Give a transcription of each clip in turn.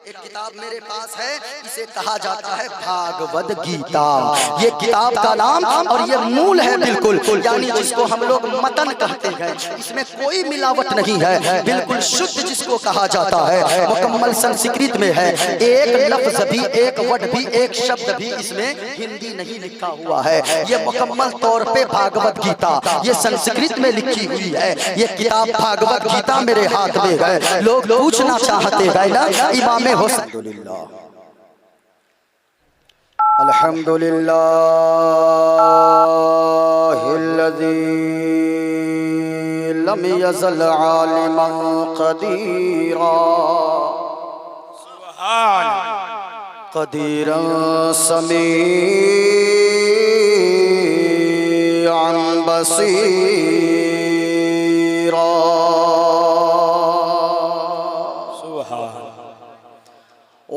एक किताब मेरे पास है, इसे कहा जाता है भागवत गीता। ये किताब का नाम और ये मूल है बिल्कुल, यानी जिसको हम लोग मतन कहते हैं। इसमें कोई मिलावट नहीं है, बिल्कुल शुद्ध जिसको कहा जाता है। मुकम्मल संस्कृत में है, एक लफ्ज भी, एक वर्ड भी, एक शब्द भी इसमें हिंदी नहीं लिखा हुआ है। ये मुकम्मल तौर पे भागवत गीता ये संस्कृत में लिखी हुई है। ये किताब भागवत गीता मेरे हाथ में है। लोग पूछना चाहते हैं ना इमाम अल्हम्दुलिल्लाहिल्लज़ी लम यज़ल आलिमन क़दीरा क़दीरन समीअन बसीरा।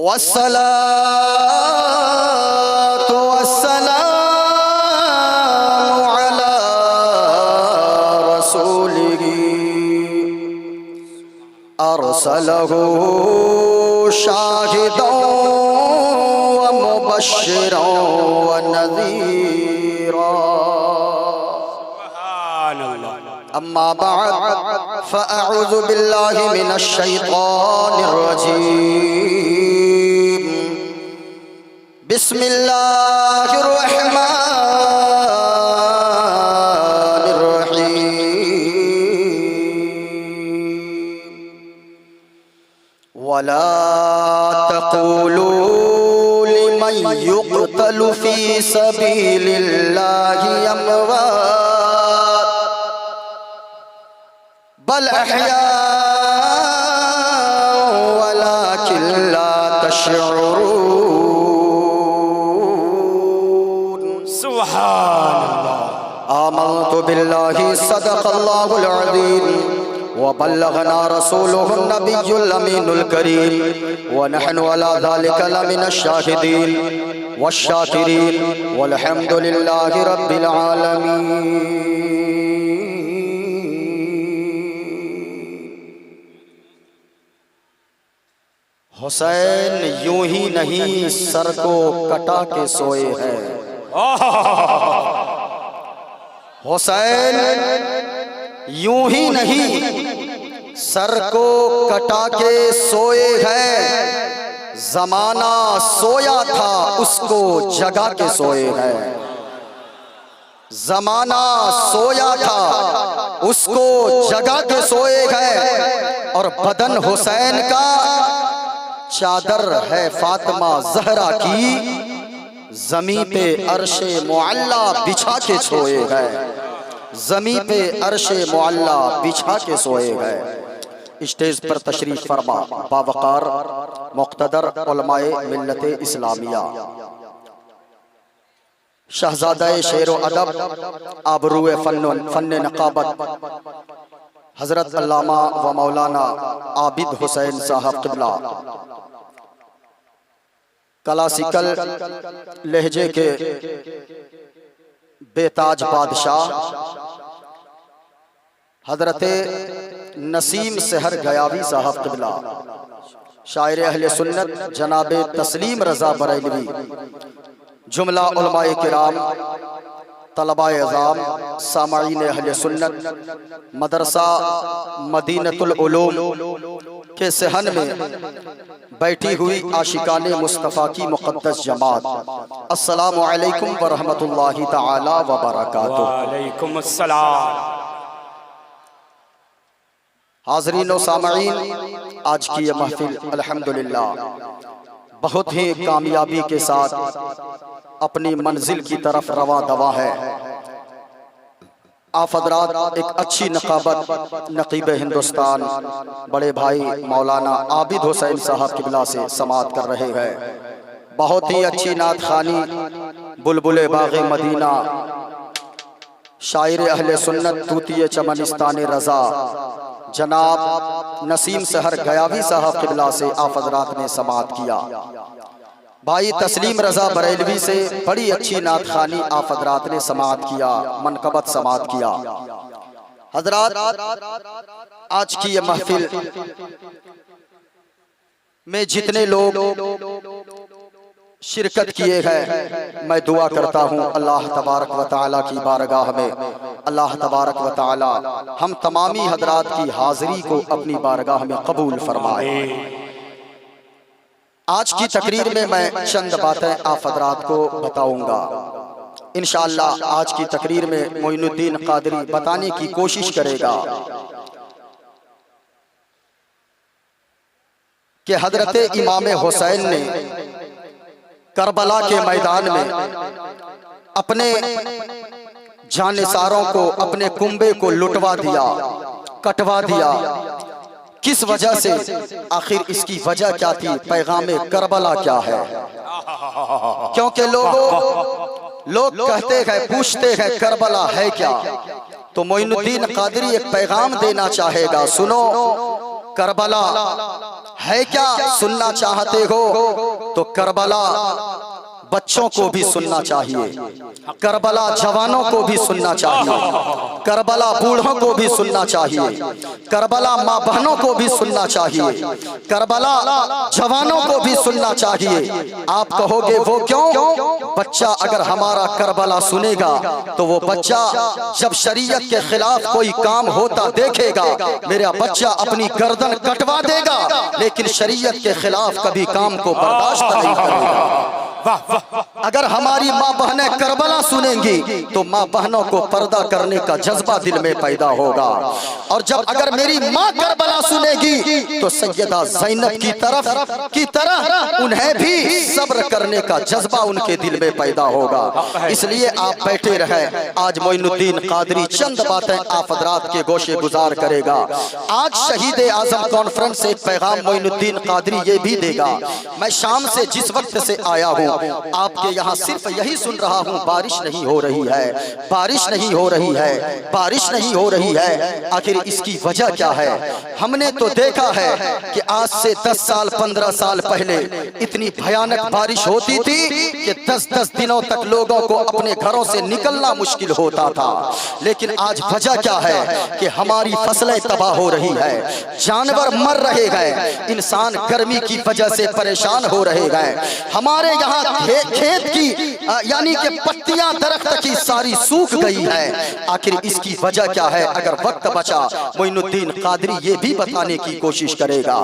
वस्सलातु वस्सलामु अला रसूलिही अरसलहु शाहिदन व मुबश्शिरन व नज़ीरा। अम्मा बअद फ़अऊज़ु बिल्लाहि मिनश शैतानिर रजीम। बिस्मिल्लाहिर रहमानिर रहीम। वला तक़ूलू लिमन युक़तलु फ़ी सबीलिल्लाहि अमवात बल अहयाउ वलाकिन ला तशऊरून। सुब्हानल्लाह। आमन्तु बिल्लाहि सदक़ल्लाहुल अज़ीम व बल्लगना रसूलुहुन नबियुल अमीनुल करीम व नहनु अला ज़ालिका लमिनश शाहिदीन वश्शाकिरीन वल्हम्दुलिल्लाहि रब्बिल आलमीन। हुसैन यूं ही नहीं सर को कटा के सोए हैं। हुसैन यूं ही नहीं सर को कटा के सोए हैं। जमाना सोया था उसको जगा के सोए हैं। जमाना सोया था उसको जगा के सोए हैं। और बदन हुसैन का चादर है फातिमा ज़हरा की, ज़मीं पे अर्शे मुअल्ला बिछा के सोए हैं। ज़मीं पे अर्शे मुअल्ला बिछा के सोए हैं। स्टेज पर तशरीफ फरमा बावकार मुक़्तदर उलमाए मिल्लत इस्लामिया, शहज़ादा शेर व अदब, आबरूए फ़न नक़ाबत, हज़रत अल्लामा व मौलाना आबिद हुसैन साहब क़िबला, क्लासिकल लहजे के बेताज बादशाह हज़रत नसीम सहर गयावी साहब क़िबला, शायर अहले सुन्नत जनाब तस्लीम रज़ा बरेलवी, जुमला उलमाए किराम, तलबाए अज़ाम, सामाईन अहले सुन्नत, मदरसा मदीनतुल उलूम के सहन में बैठी हुई आशिकाने मुस्तफ़ा की मुक़द्दस जमात, अस्सलामु अलैकुम व रहमतुल्लाहि तआला व बरकातुहू। वालेकुम अस्सलाम। हाज़रीन व सामईन, आज की ये महफिल अल्हम्दुलिल्लाह बहुत ही कामयाबी के साथ अपनी मंजिल की तरफ रवा दवा है। आप हज़रात एक अच्छी नक़ाबत नक़ीब हिंदुस्तान बड़े भाई मौलाना आबिद हुसैन साहब क़िबला से समाअत कर रहे हैं। बहुत ही अच्छी नात खानी बुलबुले बाग़े मदीना, शायर अहले सुन्नत तूतिए चमनिस्तान रज़ा जनाब नसीम सहर गयावी साहब क़िबला से आप हज़रात ने समाअत किया। भाई तस्लीम रज़ा बरेलवी से बड़ी अच्छी नात खानी आप हज़रात ने समाअत किया, मनकबत समाअत किया। हज़रात आज की ये महफिल में जितने लोग शिरकत किए हैं, मैं दुआ करता हूँ अल्लाह तबारक व तआला की बारगाह में अल्लाह तबारक व तआला हम तमामी हजरात की हाजिरी को अपनी बारगाह में कबूल फरमाए। आज की तकरीर में मैं चंद बातें आप हजरात को बताऊंगा। इंशाअल्लाह आज की तकरीर में मोइनुद्दीन कादरी बताने की कोशिश करेगा कि हजरत इमाम हुसैन ने करबला के मैदान में अपने जानिसारों को, अपने कुंबे को लुटवा दिया, कटवा दिया। किस वजह से? आखिर इसकी वजह क्या थी? पैगामे करबला क्या है? क्योंकि लोग कहते हैं, पूछते हैं करबला है क्या? तो मोइनुद्दीन कादरी एक पैगाम देना चाहेगा। सुनो, करबला है क्या? सुनना चाहते हो तो करबला बच्चों को भी सुनना चाहिए, करबला जवानों को भी सुनना चाहिए, करबला बूढ़ों को भी सुनना चाहिए, करबला माँ बहनों को भी सुनना चाहिए, करबला जवानों को भी सुनना चाहिए। आप कहोगे वो क्यों? बच्चा अगर हमारा करबला सुनेगा तो वो बच्चा जब शरीयत के खिलाफ कोई काम होता देखेगा, मेरा बच्चा अपनी गर्दन कटवा देगा, लेकिन शरीयत के खिलाफ कभी काम को बर्दाश्त नहीं करेगा। अगर हमारी माँ बहनें करबला सुनेंगी तो माँ बहनों को पर्दा करने का जज्बा दिल में पैदा होगा, और जब अगर मेरी माँ करबला सुनेगी तो सैयदा ज़ैनब की तरह उन्हें भी सब्र करने का जज्बा उनके दिल में पैदा होगा। इसलिए आप बैठे रहे। आज मोइनुद्दीन कादरी चंद बातें आप हजरात के गोशे गुजार करेगा। आज शहीद आजम कॉन्फ्रेंस से पैगाम मोइनुद्दीन कादरी ये भी देगा। मैं शाम से जिस वक्त से आया हूँ आपके यहाँ सिर्फ यही सुन रहा हूँ, बारिश नहीं हो रही है, बारिश नहीं हो रही है, बारिश नहीं हो रही है। आखिर इसकी वजह क्या है? हमने तो देखा है कि आज से 10 साल 15 साल पहले इतनी भयानक बारिश होती थी कि 10-10 दिनों तक लोगों को अपने घरों से निकलना मुश्किल होता था। लेकिन आज वजह क्या है कि हमारी फसलें तबाह हो रही है, जानवर मर रहे हैं, इंसान गर्मी की वजह से परेशान हो रहे हैं। हमारे यहाँ खेत की यानी कि पत्तियां दरख्त की सारी सूख गई है। आखिर इसकी वजह क्या है? अगर वक्त बचा मोइनुद्दीन कादरी ये भी बताने की कोशिश करेगा।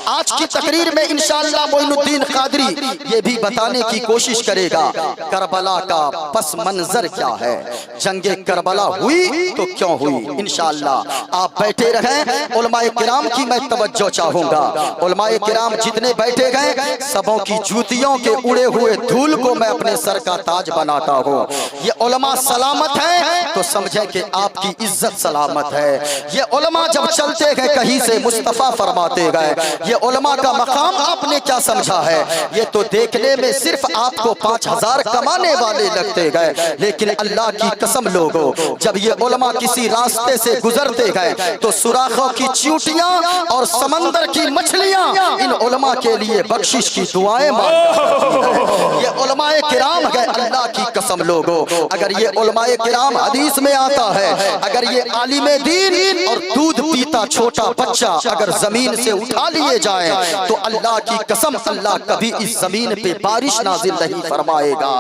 आज की तकरीर में इंशाअल्लाह मोइनुद्दीन कादरी ये भी बताने की कोशिश करेगा करबला का पस मंजर क्या है, जंगे करबला हुई तो क्यों हुई। इंशाअल्लाह आप बैठे रहें। उलमाए किराम की मैं तवज्जो चाहूंगा। उलमाए किराम जितने बैठे गए सबों की जूतियों के उड़े हुए धूल को मैं अपने सर का ताज बनाता हूँ। ये उलमा सलामत है तो समझे कि आपकी इज्जत सलामत है। ये उलमा जब चलते गए कहीं से मुस्तफा फरमाते गए। ये उलमा का मकाम आपने क्या समझा है? ये तो देखने में सिर्फ आपको 5000 कमाने वाले लगते गए, लेकिन अल्लाह की कसम लोगों, जब ये उलमा किसी रास्ते से गुजरते गए तो सुराखों की चींटियां और समंदर की मछलियां इन उलमा के लिए बख्शिश की दुआएं मांगती। ये उलमाए किराम है, अल्लाह की कसम लोगों। अगर ये उलमाए किराम हदीस में आता है, अगर ये आलिमे दीन और दूध पीता छोटा बच्चा अगर जमीन से उठा लिए जाए तो अल्लाह की कसम अल्लाह कभी इस जमीन पे बारिश नाजिल नहीं फरमाएगा।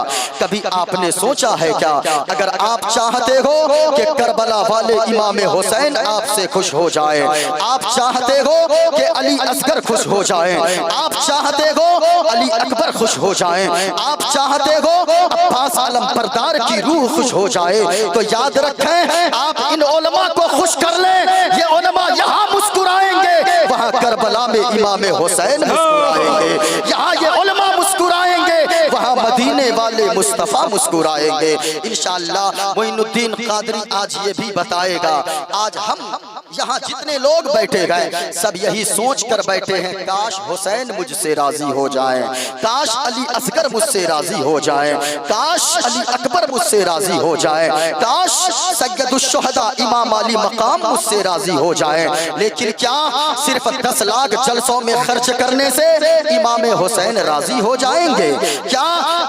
कभी आपने सोचा है क्या? अगर आप चाहते हो कि करबला वाले इमाम हुसैन आपसे खुश हो जाए, आप चाहते हो कि अली असगर खुश हो जाए, आप चाहते हो अली अकबर खुश हो जाए, आप चाहते हो अब्बास आलम बरदार की रूह खुश हो जाए, तो याद रखें आप इन उलमा को खुश कर लें। ये उलमा यहाँ मुस्कुराएंगे, वहाँ करबला में इमाम हुसैन मुस्कुराएंगे। यहाँ ये उलमा मुस्कुराएंगे, वहाँ मदीने वाले मुस्तफा मुस्कुराएंगे। इंशाअल्लाह मोइनुद्दीन कादरी आज ये भी बताएगा। आज हम यहाँ जितने लोग बैठे गए सब यही सोच कर बैठे हैं, काश हुसैन मुझसे राजी हो जाए, काश अली असगर मुझसे राजी हो जाए, काश अली अकबर मुझसे राजी हो जाए, काश सैयदुश्शुहदा इमाम अली मकाम मुझसे राजी हो जाए। लेकिन क्या सिर्फ 10 लाख जलसों में खर्च करने से इमाम हुसैन राजी हो जाएंगे? क्या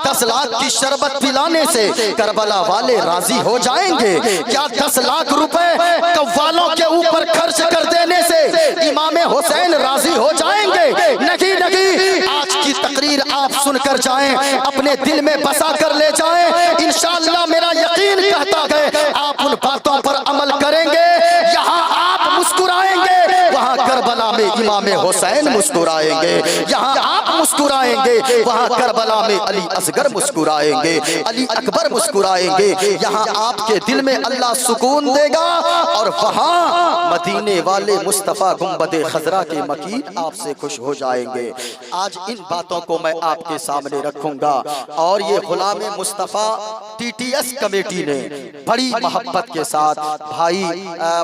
10 लाख की शरबत पिलाने से करबला वाले राजी हो जाएंगे? क्या 10 लाख रुपए कव्वालों के ऊपर खर्च कर देने से इमाम हुसैन राजी हो जाएंगे? नहीं नहीं, आप सुनकर जाएं, अपने दिल में बसा कर ले जाएं। इंशाअल्लाह मेरा यकीन कहता है आप उन बातों पर अमल करेंगे, यहाँ आप मुस्कुराएंगे, वहाँ करबला में इमाम हुसैन मुस्कुराएंगे। यहाँ आप मुस्कुराएंगे, वहाँ करबला में अली असगर मुस्कुराएंगे, अली अकबर मुस्कुराएंगे। यहाँ आपके दिल में अल्लाह सुकून देगा और वहाँ मदीने वाले मुस्तफ़ा गुंबदे खजरा के मकीन आपसे खुश हो जाएंगे। आज इन बातों को मैं आपके सामने रखूंगा और ये गुलाम मुस्तफ़ा TTS कमेटी ने बड़ी मोहब्बत के साथ भाई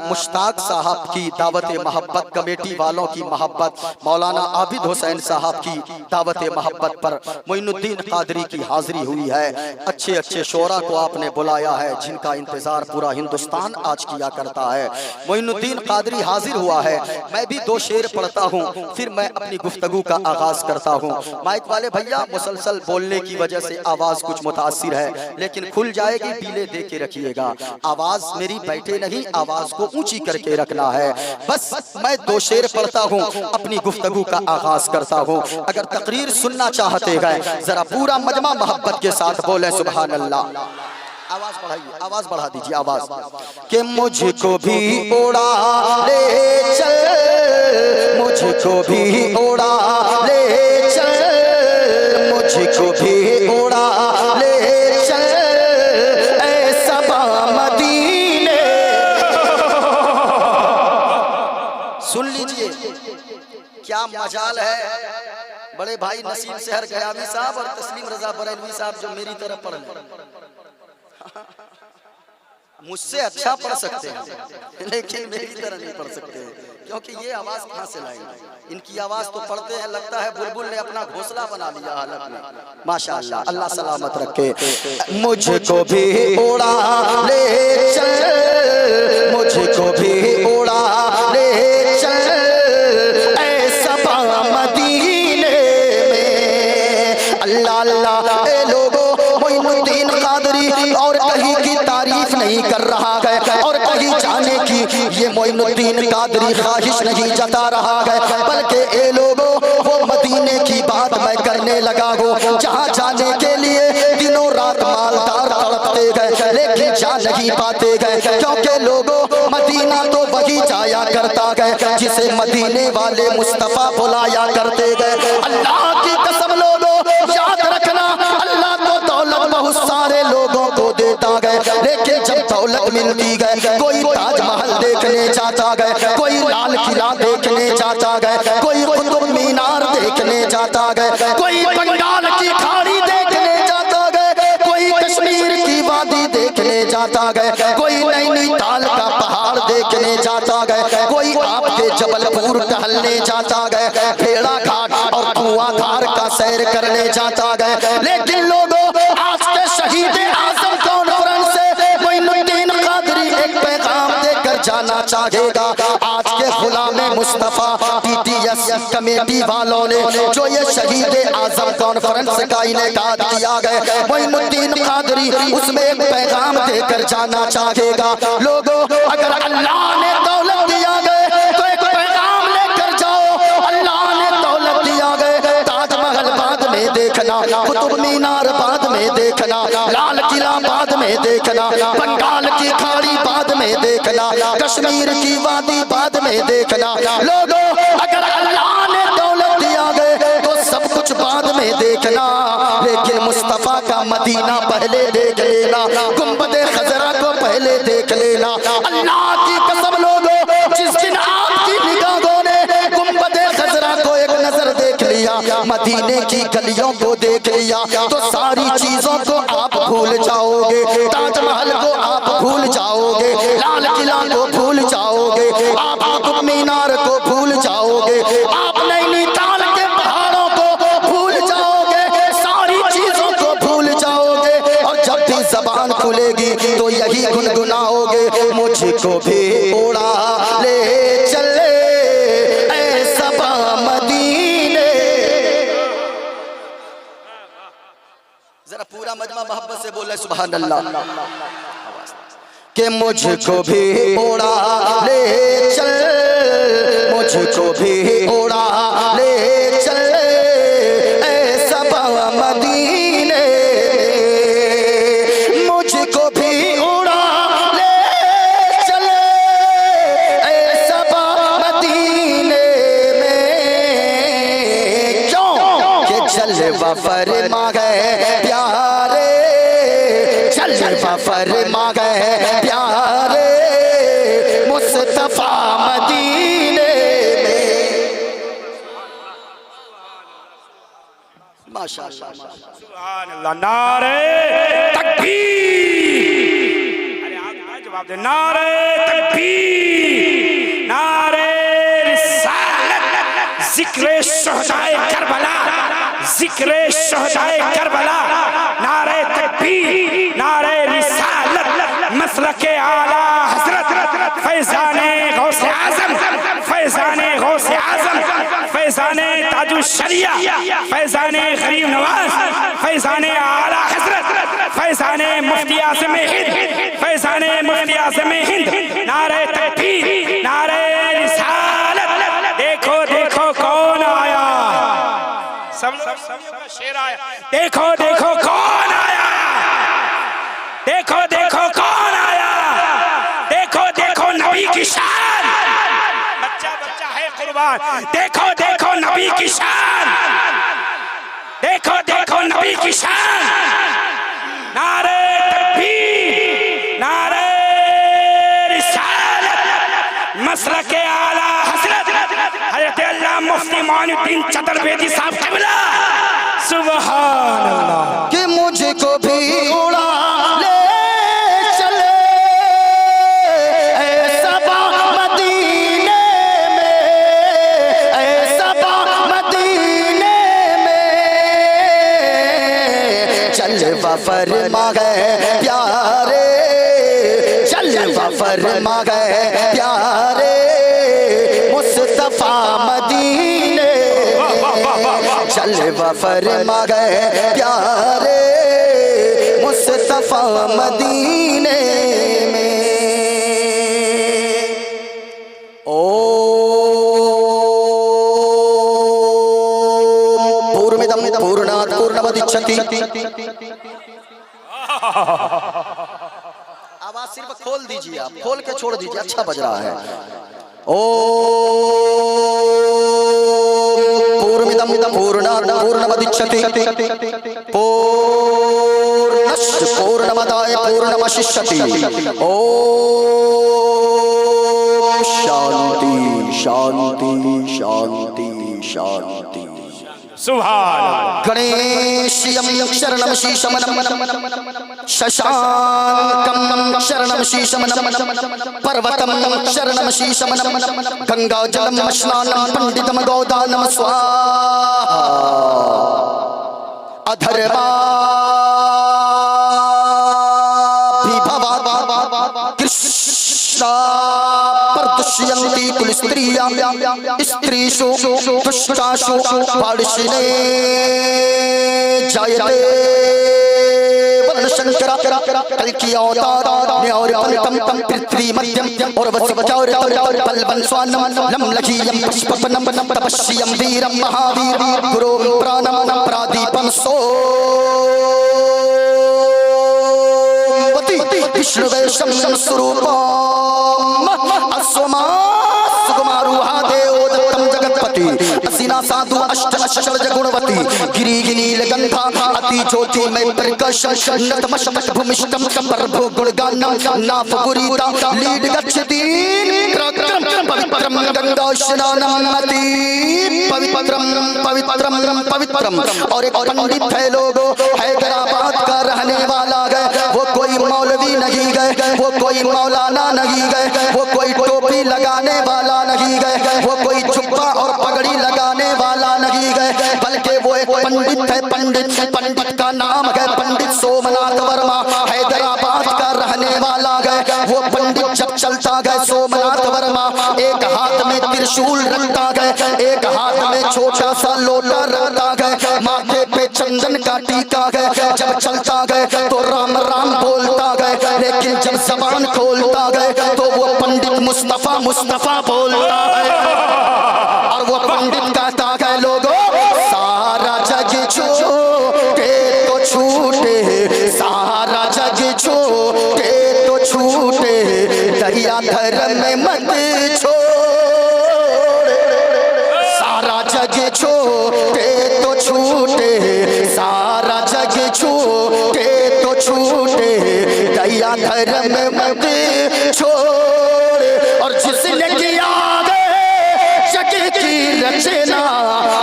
मुश्ताक साहब की दावत मोहब्बत, कमेटी वालों की मोहब्बत, मौलाना आबिद हुसैन साहब की दावत मोहब्बत पर मोइनुद्दीन कादरी की हाजिरी हुई है। अच्छे अच्छे शोरा को आपने बुलाया है जिनका इंतजार पूरा हिंदुस्तान आज किया करता है। मोइनुद्दीन कादरी हाजिर हुआ है। मैं भी दो शेर पढ़ता हूँ, फिर मैं अपनी गुफ्तगू का आगाज करता हूँ। माइक वाले भैया मुसलसल बोलने की वजह से आवाज कुछ मुतासिर है, लेकिन खुल जाएगी, डीले दे के रखिएगा। आवाज मेरी बैठे नहीं, आवाज को ऊंची करके रखना है। बस मैं दो शेर पढ़ता हूँ, अपनी गुफ्तगू का आगाज करता हूँ। अगर तकरीर सुनना चाहते हैं जरा पूरा मजमा मोहब्बत के साथ बोले सुभान अल्लाह। आवाज बढ़ाइए, आवाज बढ़ा दीजिए आवाज। कि मुझको भी उड़ा ले चल, मुझको भी उड़ा ले चल, मुझको भी उड़ा ले चल, ऐ सबा मदीने। सुन लीजिए क्या मजाल है। बड़े भाई नसीम सहर गयामी साहब और तस्लीम रजा बरेलवी साहब जो मेरी तरफ पढ़ मुझसे अच्छा पढ़ सकते हैं लेकिन मेरी तरह नहीं पढ़ सकते, क्योंकि ये आवाज कहाँ से लाएंगे। इनकी आवाज तो पढ़ते हैं लगता है बुलबुल ने अपना घोंसला बना लिया हालत में। माशाअल्लाह, अल्लाह सलामत रखे। मुझको भी उड़ा ले चल, मुझको भी उड़ा ले चल, ऐ सबा मदीने में। अल्लाह अल्लाह ए लोगों, मोइनुद्दीन कादरी और कहीं की तारीफ नहीं कर रहा है और कहीं जाने की ये मोइनुद्दीन कादरी ख्वाहिश नहीं जता रहा है, बल्कि ए लोगों वो मदीने की बात मैं करने लगा हूँ जहाँ जाने के लिए दिनों रात मालदार तड़पते गए लेकिन जा नहीं पाते गए, क्योंकि लोगों मदीना तो वही जाया करता है जिसे मदीने वाले मुस्तफ़ा बुलाया करते गए। अल्लाह की कसम लोगों याद रखना, अल्लाह तो दौलत बहुत सारे लोगों को देता गए, लेकिन जब दौलत मिलती गए कोई ताजमहल देखने जाता गए, कोई लाल किला देखने जाता गए, कोई कुतुब मीनार देखने जाता गए, कोई बंगाल की खाड़ी देखने जाता गए, कोई कश्मीर की वादी देखने जाता गए, कोई नैनीताल का पहाड़ देखने जाता गए, कोई आपके जबलपुर टहलने जाता गए, भेड़ा घाट और कुआंधार का सैर करने जाता गए। लेकिन लोगों आज के शहीद आजम कॉन्फ्रेंस से मोइनुद्दीन कादरी एक पैगाम देकर जाना चाहेगा। आज के गुलाम मुस्तफ़ा TTS कमेटी वालों ने जो ये शहीद आजम कॉन्फ्रेंस का इनेकाद किया गया, मोइनुद्दीन कादरी उसमें एक पैगाम देकर जाना चाहेगा। लोगों अगर अल्लाह ने दौलत दिया गया तो एक पैगाम लेकर जाओ। अल्लाह ने दौलत दिया गया, ताजमहल बाद में देखना, कुतुब मीनार बाद में देखना, लाल किला बाद में देखना, बंगाल की खाड़ी बाद में देखना, कश्मीर की वादी बाद में देखना। लोगों अगर अल्लाह ने दौलत दिया गया तो सब कुछ बाद में देखना, लेकिन मुस्तफ़ा का मदीना पहले देख लेना, गुंबदे खजरा को पहले देख लेना। अल्लाह की कसम लोगों, जिस दिन आपकी निगाहों ने गुंबदे खजरा को एक नजर देख लिया, मदीने की गलियों को देख लिया, तो सारी चीजों को आप भूल जाओगे। ताजमहल को आप भूल जाओगे, लाल किला को भूल जाओगे, आप कुतुब मीनार को भूल जाओगे, आप नैनीताल के पहाड़ों को भूल जाओगे, सारी चीजों को भूल जाओगे। और जब भी जबान खुलेगी तो यही गुनगुनाओगे, मुझको भी उड़ा ले चले ऐ सबा मदीने। जरा पूरा मजमा मोहब्बत से बोले सुभान अल्लाह। कि मुझको भी उड़ा ले चल, मुझको भी उड़ा ले चल, ऐ सबा जलवा फरमा गए प्यारे, जलवा फरमा गए प्यारे मुस्तफा मदीने में। माशाअल्लाह सुभान अल्लाह। नारे तकबीर, अरे आप जवाब दे। नारे तकबीर, नारे रिसालत, जिक्रे शहदाए करबला, जिक्रे शहदाए करबला, नारे तकबीर, नारे रिसालत, मसलके आला हजरत फैजाने गौसे आजम, फैजाने गौसे आजम, फैजाने ताजुश शरिया, फैजाने गरीब नवाज, फैजाने आला हजरत, फैजाने मुफ्ती आज़म हिंद, फैजाने मुफ्ती आज़म हिंद। नारे तकबीर, नारे रिसालत। देखो देखो कौन आया, सब लोग का शेर आया। देखो देखो कौन आया, देखो देखो कौन आया, देखो देखो नबी की शान, बच्चा बच्चा है कुर्बान। देखो देखो नबी की शान, देखो देखो नबी की शान। नारे तकबीर, नारे रिसालत, मसलके आला हजरत हजरत अल्लाह मुफ्ती मोइनुद्दीन चतुर्वेदी साहब क़िबला। सुभान अल्लाह। कि मुझको भी उड़ा ले चले ऐ सबा मदीने में, ऐ सबा मदीने में। जलवा फरमा गए प्यारे, जलवा फरमा गए प्यारे मुस्तफा मदीने, जलवा फरमा गए प्यारे मुस्तफा मदीने में। ओम पूर्णमिदं पूर्णात् पूर्णमुदच्यते। आवाज सिर्फ खोल दीजिए, आप खोल के छोड़ दीजिए, अच्छा बज रहा है। पूर्णमिदं पूर्णात् पूर्णमुदच्यते पूर्णस्य पूर्णमदाय पूर्णमवशिष्यते। ओम शांति शांति शांति शांति। सुभान गणेशयं शरणं शीशमनं शशांकं शरणं शीशमनं पर्वतं शरणं शीशमनं गंगाजलं स्नानं पंडितं गोदानं स्वाहा। अधर्माभिभवा कृष्णा परदुष्यन्ति कुलस्त्रियां स्त्रीषु दुष्टासु पार्श्विने जायते वर्णशंकर कल्कि अवतार न्यौरपंतं पृथ्वी मध्यम और वसुचौर बलवन् स्वानं लम्लकीयं पुष्पपनं तपस्यं वीरं महावीर गुरो प्राणं प्रादीपं सोमवती विष्णुवेशं स्वरूपम् अस्वमा सुकुमारुहा देवोदत्तं जगत्पति असिना साधु अष्ट अष्टज गुणवती गिरिगिनील गंधा अति ज्योति में प्रकाश नतमस्तक भूमिष्ठम प्रभु गुणगानं नाफगुरीता लीड गच्छति क्रक्रम पवित्रम गंगा स्नानं अति पवित्रम पवित्रम पवित्रम। और एक पंडित है लोगो हैदराबाद का रहने वाला गए, वो कोई मौलवी नहीं गए, वो कोई मौलाना नहीं गए, वो कोई टोपी लगाने वाला नहीं गए, वो कोई जुब्बा और पगड़ी लगाने वाला नहीं गए, बल्कि वो एक पंडित है। पंडित का नाम है पंडित सोमनाथ वर्मा, हैदराबाद का रहने वाला गए। वो पंडित जब चलता गए सोमनाथ वर्मा, एक हाथ में त्रिशूल रखता गए, एक हाथ में छोटा सा लोटा रखता गए, माथे पे चंदन का टीका गए। जब चलता गए तो राम राम बोलता गए, लेकिन जब जबान खोलता गए तो वो पंडित मुस्तफा मुस्तफा बोलता है। और वो पंडित कहता है लोगों सारा जग छूटे तो छूटे, सारा जग छूटे तो छूटे, दरिया धर्म में मत छोड़। सारा जग छूटे तो छूटे, सारा जग छूटे तो छूटे, दया धर्म मत छोड़। और जिसने किया जग की रचना,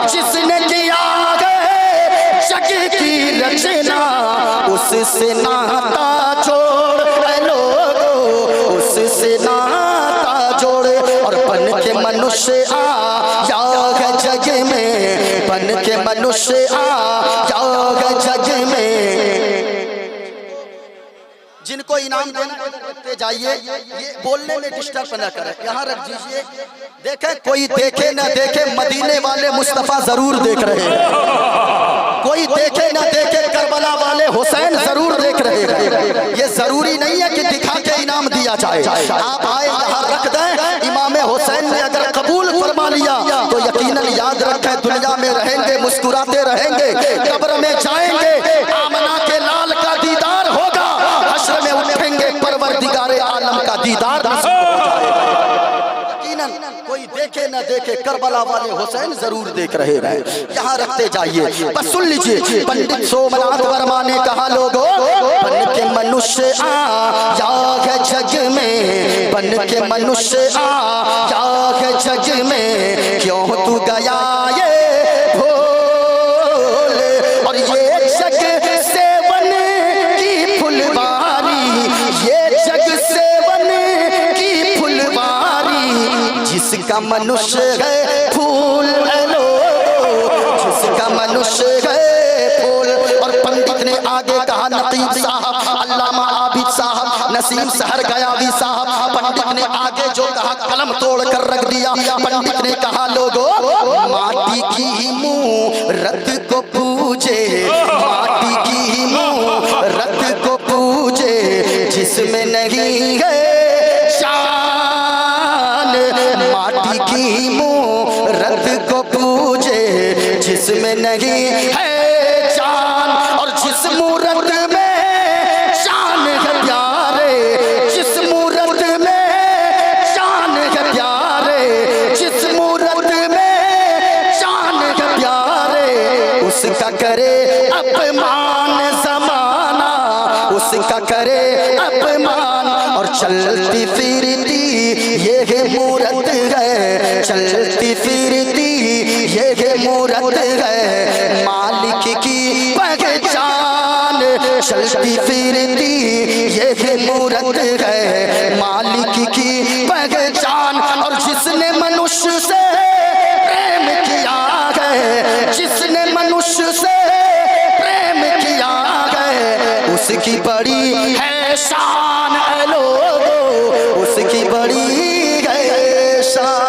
जिसने किया जग की रचना, उससे नाता जोड़ लोगो, उससे नाता जोड़। और बन के मनुष्य आया है जग में, बन के मनुष्य आया है जग में। जिनको इनाम देते जाइए, ये बोलने में डिस्टर्ब न करें, यहाँ रख दीजिए। देखे कोई देखे न देखे, मदीने वाले मुस्तफा जरूर देख रहे हैं। कोई देखे न देखे, करबला वाले हुसैन जरूर देख रहे हैं। ये जरूरी नहीं है कि दिखा के इनाम दिया जाए। आप आए यहाँ रख दें, इमाम हुसैन ने अगर कबूल फरमा लिया तो यकीनन याद रखें, दुनिया में रहेंगे मुस्कुराते रहेंगे, कब्र में जाएंगे आमना के लाल का दीदार होगा, हश्र में उठेंगे परवरदिगारे आलम का दीदार नसीब हो जाएगा। यकीनन कोई देखे न देखे, करबला वाले हुसैन जरूर देख रहे हैं। यहाँ रखते जाइए, बस सुन लीजिए। पंडित सोमनाथ वर्मा ने कहा, लोगों बन के मनुष्य आया है जग में, बन के मनुष्य आया है जग में, क्यों तू गया ये भूल। और ये जग सेवन की फुलवारी, ये जग सेवन की फुलवारी, जिसका मनुष्य है फूल लो, जिसका मनुष्य है फूल। और पंडित ने आगे कहा, नकीब साहब, अल्लामा आबिद साहब, नसीम सहर गयावी साहब, पंडित ने आगे जो कहा कलम तोड़ कर रख दिया। पंडित ने कहा, लोगों माटी की मूरत को पूजे, माटी की मूरत को पूजे, जिसमें नहीं है शान, माटी की मूरत को पूजे, जिसमें नहीं है जान। और जिस मूरत में शान है प्यारे, जिस मूरत में शान है प्यारे, जिस मूरत में शान है प्यारे, उसका करे अपमान ज़माना, उसका करे अपमान। और चलती फिरती ये है मूरत है, चलती फिरती ये है मूरत है, मालिक की पहचान। चलती फिरती ये है मूरत है, मालिक की पहचान। और जिसने मनुष्य से प्रेम किया है, जिसने मनुष्य से प्रेम किया है, उसकी बड़ी है शान लोगो, उसकी बड़ी है शान।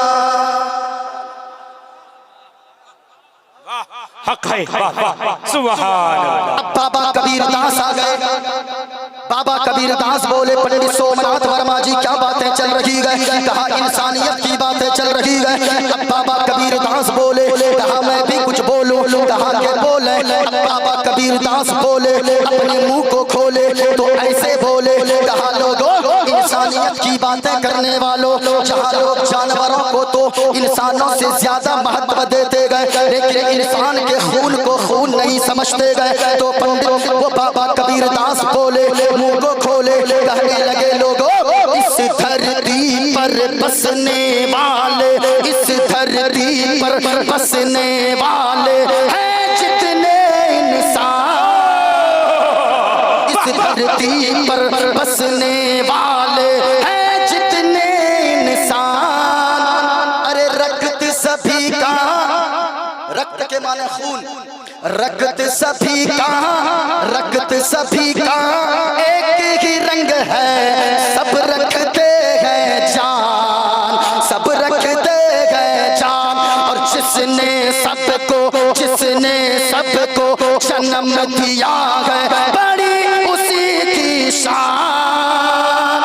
हक है, सुभान अल्लाह। बाबा कबीर दास आ गए। बाबा कबीर दास बोले, पंडित सोमनाथ वर्मा जी क्या बातें चल रही है। कहा इंसानियत की बातें चल रही है। अब बाबा कबीर दास बोले, कहा मैं भी कुछ बोलूं। कहा के बोले। अब बाबा कबीर दास बोले, अपने मुंह को खोले तो ऐसे बोले, कहा लोगों इंसानियत की बातें करने वालों, जहाँ लोग जानवरों को तो इंसानों से ज्यादा महत्व देते गए, लेकिन इंसान के खून को खून नहीं समझते गए। तो पंडित वो बाबा कबीर दास बोले, मुंह को खोले, कहने लगे लोगों इस धरती पर बसने वाले, इस धरती पर बसने वाले हैं जितने इंसान, इस धरती पर बसने वाले हैं जितने इंसान। अरे रक्त सभी का, रक्त के माने खून, रक्त सभी का, रक्त सभी का एक ही रंग है, सब रखते हैं जान, सब रखते हैं जान। और जिसने सबको, जिसने सबको जन्म दिया है, बड़ी उसी की शान।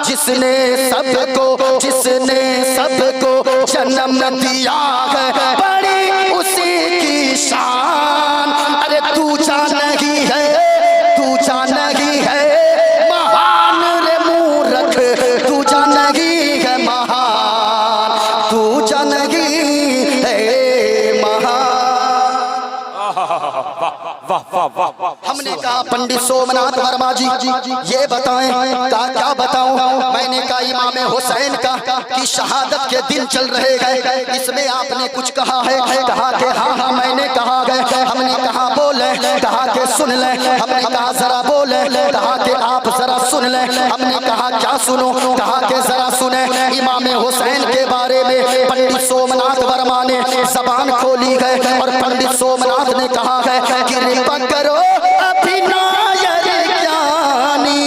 जिसने सबको, जिसने सबको जन्म दिया है, बड़ी उसी की शान। अरे तू जान नहीं है, तू जान नहीं है महान रे मूर्ख, तू जान नहीं है महान, तू जान नहीं है महान। वाह वाह वाह वाह। हमने कहा पंडित सोमनाथ वर्मा जी ये बताएं, कहा क्या बताऊं। मैंने कहा इमाम हुसैन का कि शहादत के दिन चल रहे हैं, इसमें आपने कुछ कहा है? कहा कि हाँ हाँ मैंने कहा है। हमने कहा बोले? कहा कि सुन ले। हमने कहा जरा बोले? कहा कि आप जरा सुन ले। हमने कहा क्या सुनो? कहा कि जरा सुने। इमाम हुसैन के बारे में पंडित सोमनाथ वर्मा ने जबान खोली है और पंडित सोमनाथ ने कहा है कि कृपा करो अभिनायर ज्ञानी,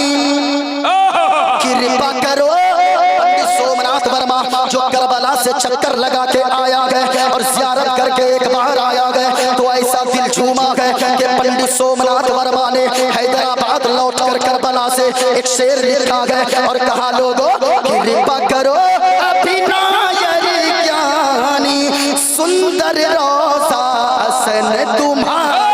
कृपा करो। पंडित सोमनाथ वर्मा जो करबला से चक्कर लगा के आया है और जियारत करके एक बार आया है, तो ऐसा दिल झूमा है कि पंडित सोमनाथ वर्मा ने हैदराबाद लौट कर करबला से एक शेर लिखा है और कहा लोगों कृपा करो अभिनायर ज्ञानी, सुंदर रोजा हसन तुम्हारा।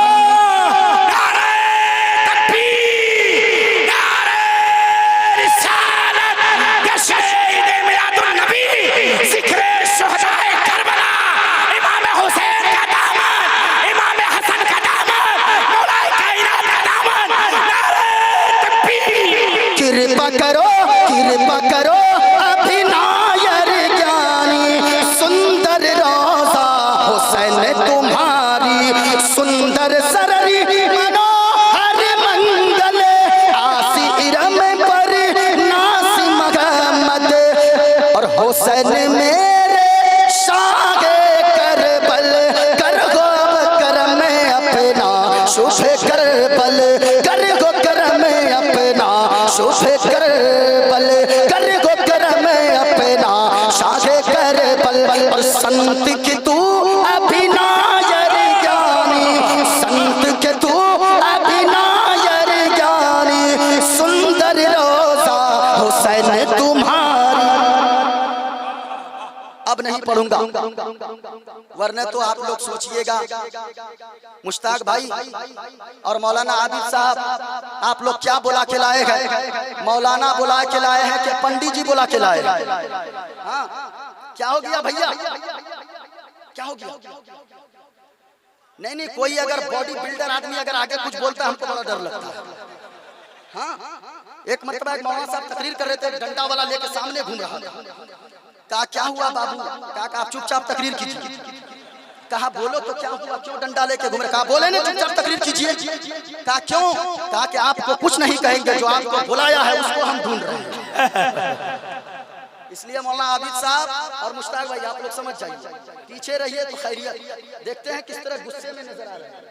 कृपा करो, कृपा करो अभिनायर ज्ञानी, सुंदर रोजा हुसैन तुम्हारी, सुंदर सररी मनोहर मंगल, आसी इरम पर नासी महमद, और हुसैन मेरे शागे करबल, कर गो करम अपना शुभ करबल, कर गो करम अपना शुभ करबल, कर गो करम अपना शागे करबल। और संत के तू अभिनायर ज्ञानी, संत के तू अभिनायर ज्ञानी, सुंदर रोजा हुसैन तुम्हारी। अब नहीं पढ़ूंगा वरना तो आप लोग सोचिएगा मुश्ताक भाई और मौलाना आबिद साहब आप लोग क्या बुला के लाए हैं? मौलाना बुला के लाए हैं कि पंडित जी बुला के लाए हैं? हाँ, क्या हो गया भैया, क्या हो गया? नहीं नहीं, कोई अगर बॉडी बिल्डर आदमी अगर आगे कुछ बोलता है हमको बड़ा डर लगता है। हाँ, एक मतलब एक मौलाना साहब तकरीर कर रहे थे, डंडा वाला लेके सामने घूम रहा था। कहा क्या हुआ बाबू? कहा आप चुपचाप तकरीर कीजिए। कहा बोलो तो क्या हुआ, क्यों डंडा लेके घूम रहे? कहा बोले नहीं, चुपचाप तकरीर कीजिए। कहा क्यों? कहा कि आपको कुछ नहीं कहेंगे, जो आपको बुलाया है उसको हम ढूंढ रहे हैं। इसलिए मौलाना आबिद साहब और मुश्ताक भाई आप लोग समझ जाइए, पीछे रहिए तो खैरियत। देखते हैं किस तरह गुस्से में नजर आ रहे हैं।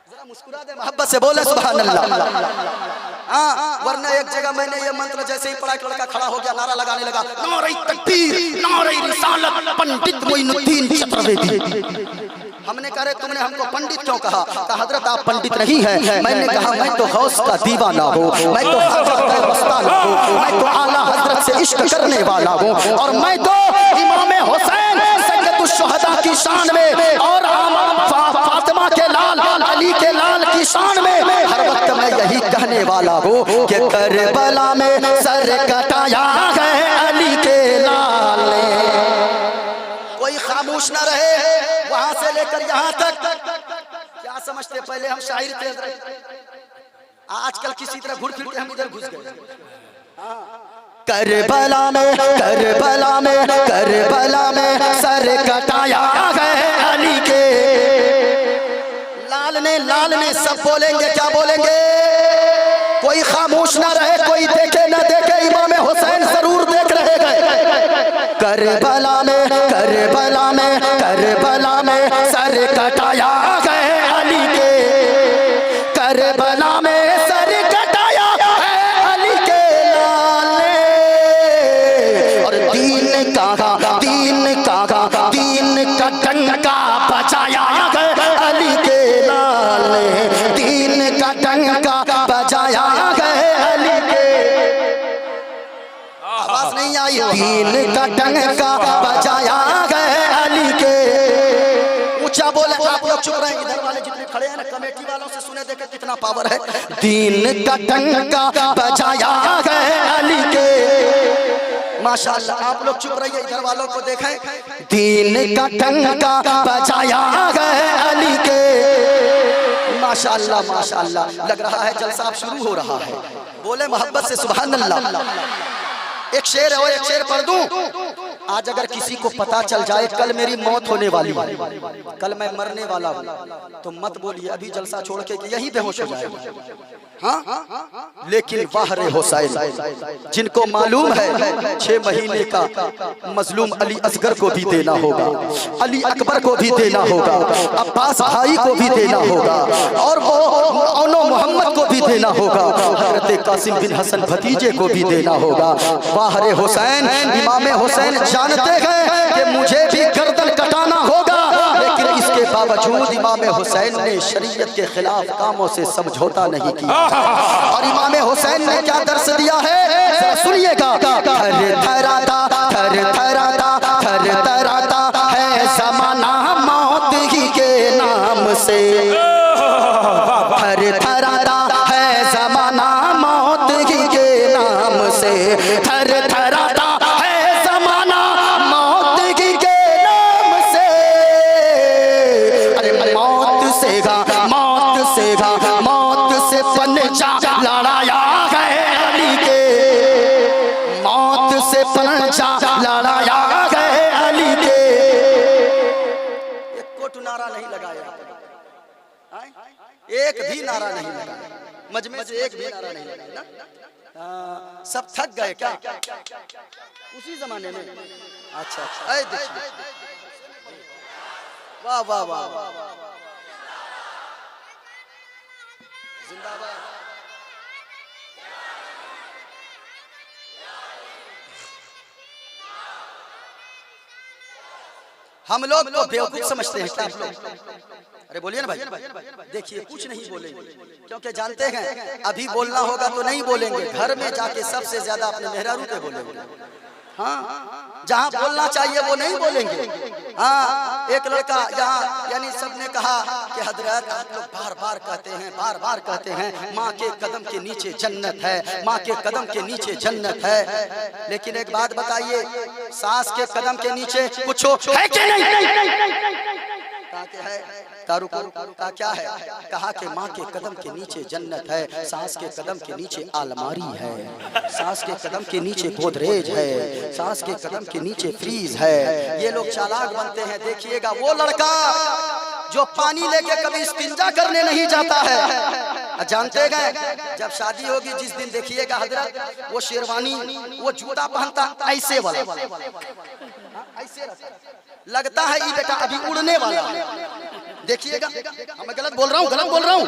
जरा मुस्कुरा दे, मोहब्बत से बोले सुभान अल्लाह। हाँ, वरना एक जगह मैंने ये मंत्र जैसे ही पढ़ा, लड़का खड़ा हो गया, नारा लगाने लगा, नारे तकबीर, नारे रिसालत, पंडित मोइनुद्दीन चतुर्वेदी। हमने कहा तुमने हमको पंडित क्यों कहा? कहा हजरत आप पंडित नहीं है। मैंने कहा मैं तो गौस का दीवाना हूँ, मैं तो हजरत का मस्ताना हूँ, मैं तो आला हजरत से इश्क करने वाला हूँ, और मैं तो इमाम हुसैन सैयदुश्शुहदा की शान में और फातिमा के लाल, अली के लाल की शान में हर वक्त मैं यही कहने वाला हूँ कि करबला में सर कटाया है अली के लाल ने। कोई खामोश न रहे वहां से लेकर यहाँ तक। क्या समझते पहले हम शायर थे, आजकल किसी तरह घुर फिर के हम इधर घुस गए। करबला में, करबला में, करबला में सर कटाया है अली के लाल ने, लाल ने। सब बोलेंगे, क्या बोलेंगे? कोई खामोश ना रहे, कोई देखे ना देखे, इमाम हुसैन जरूर देख रहे गए। करबला में, करबला में, करबला में सर कटाया है अली के, करबला में सर कटाया है अली के लाल ने। और दीन का, दीन का, दीन का डंका बजाया है अली के लाल ने, दीन का डंका बजाया है अली के। आवाज नहीं आई? दीन का डंका बजाया है अली के। ऊंचा बोले, आप लोग चुप रहे। इधर वाले जितने खड़े हैं ना, कमेटी वालों से सुने देखे कितना पावर है। दीन का डंका बजाया है अली के। माशाअल्लाह, आप लोग चुप रहिए, इधर वालों को देखें। दीन का डंका बजाया है अली के, माशाअल्लाह माशाअल्लाह, लग रहा है जलसा अब शुरू हो रहा है। बोले मोहब्बत से सुभान अल्लाह। एक शेर है और एक शेर पढ़ दूं। आज अगर किसी को पता चल जाए कल मेरी मौत होने वाली है, कल मैं मरने वाला हूँ, तो मत बोलिए अभी जलसा छोड़ के कि यहीं बेहोश हो जाएगा। हाँ, लेकिन वाह रे हुसैन, जिनको मालूम है 6 महीने का मजलूम अली असगर को भी देना होगा, अली अकबर को भी देना होगा, अब्बास भाई को भी देना होगा, और वो औनो मोहम्मद को भी देना होगा, हजरत कासिम बिन हसन भतीजे को भी देना होगा। वाह रे हुसैन, इमाम हुसैन जानते हैं कि मुझे भी गर्दन कटाना होगा, लेकिन इसके बावजूद इमाम हुसैन ने शरीयत के खिलाफ कामों से समझौता नहीं किया। और इमाम हुसैन ने क्या दर्श दिया है सुनिएगा। थर थराता थर थराता थर थराता है ज़माना मौत ही के नाम से, थर थराता है ज़माना मौत ही के नाम से, थर थराता है ज़माना मौत ही के नाम से। अरे मौत से गा मौत से गा मौत से पंजा लड़ाया है अली के, मौत से पंजा लड़ाया है अली के। एक कोट नारा नहीं लगाया, एक भी नारा नहीं लगाया, मजमे से एक भी नारा नहीं लगाया ना। सब थक गए क्या उसी जमाने में? अच्छा अच्छा, देखिए वाह वाह वाह वाह, जिंदाबाद। हम लोग तो बेवकूफ समझते हैं क्या आप लोग? अरे बोलिए ना भाई। देखिए कुछ नहीं बोलेंगे क्योंकि जानते हैं अभी बोलना होगा तो नहीं बोलेंगे, घर में जाके सबसे ज्यादा अपने मेहरारू पे बोलेंगे। हाँ, जहाँ बोलना चाहिए वो नहीं बोलेंगे। हाँ, एक लड़का यहाँ यानी सबने कहा कि हजरत आप लोग बार बार कहते हैं, बार बार कहते हैं माँ के कदम के नीचे जन्नत है, माँ के कदम के नीचे जन्नत है, लेकिन एक बात बताइए, सास के कदम के नीचे कुछ है कि नहीं? है तारू का क्या है? कहा कि माँ के कदम के नीचे जन्नत है, सास के कदम के नीचे अलमारी है, सास के कदम के नीचे गोदरेज है, सास के कदम के नीचे फ्रीज है। ये लोग चालाक बनते हैं। देखिएगा वो लड़का जो पानी लेके कभी इस्तिंजा करने नहीं जाता है, जानते गए जब शादी होगी जिस दिन देखिएगा हजरत वो शेरवानी वो जूता पहनता ऐसे वाला, ऐसे लगता है ये बेटा अभी उड़ने वाला। देखिएगा मैं गलत बोल रहा हूँ, गलत बोल रहा हूँ।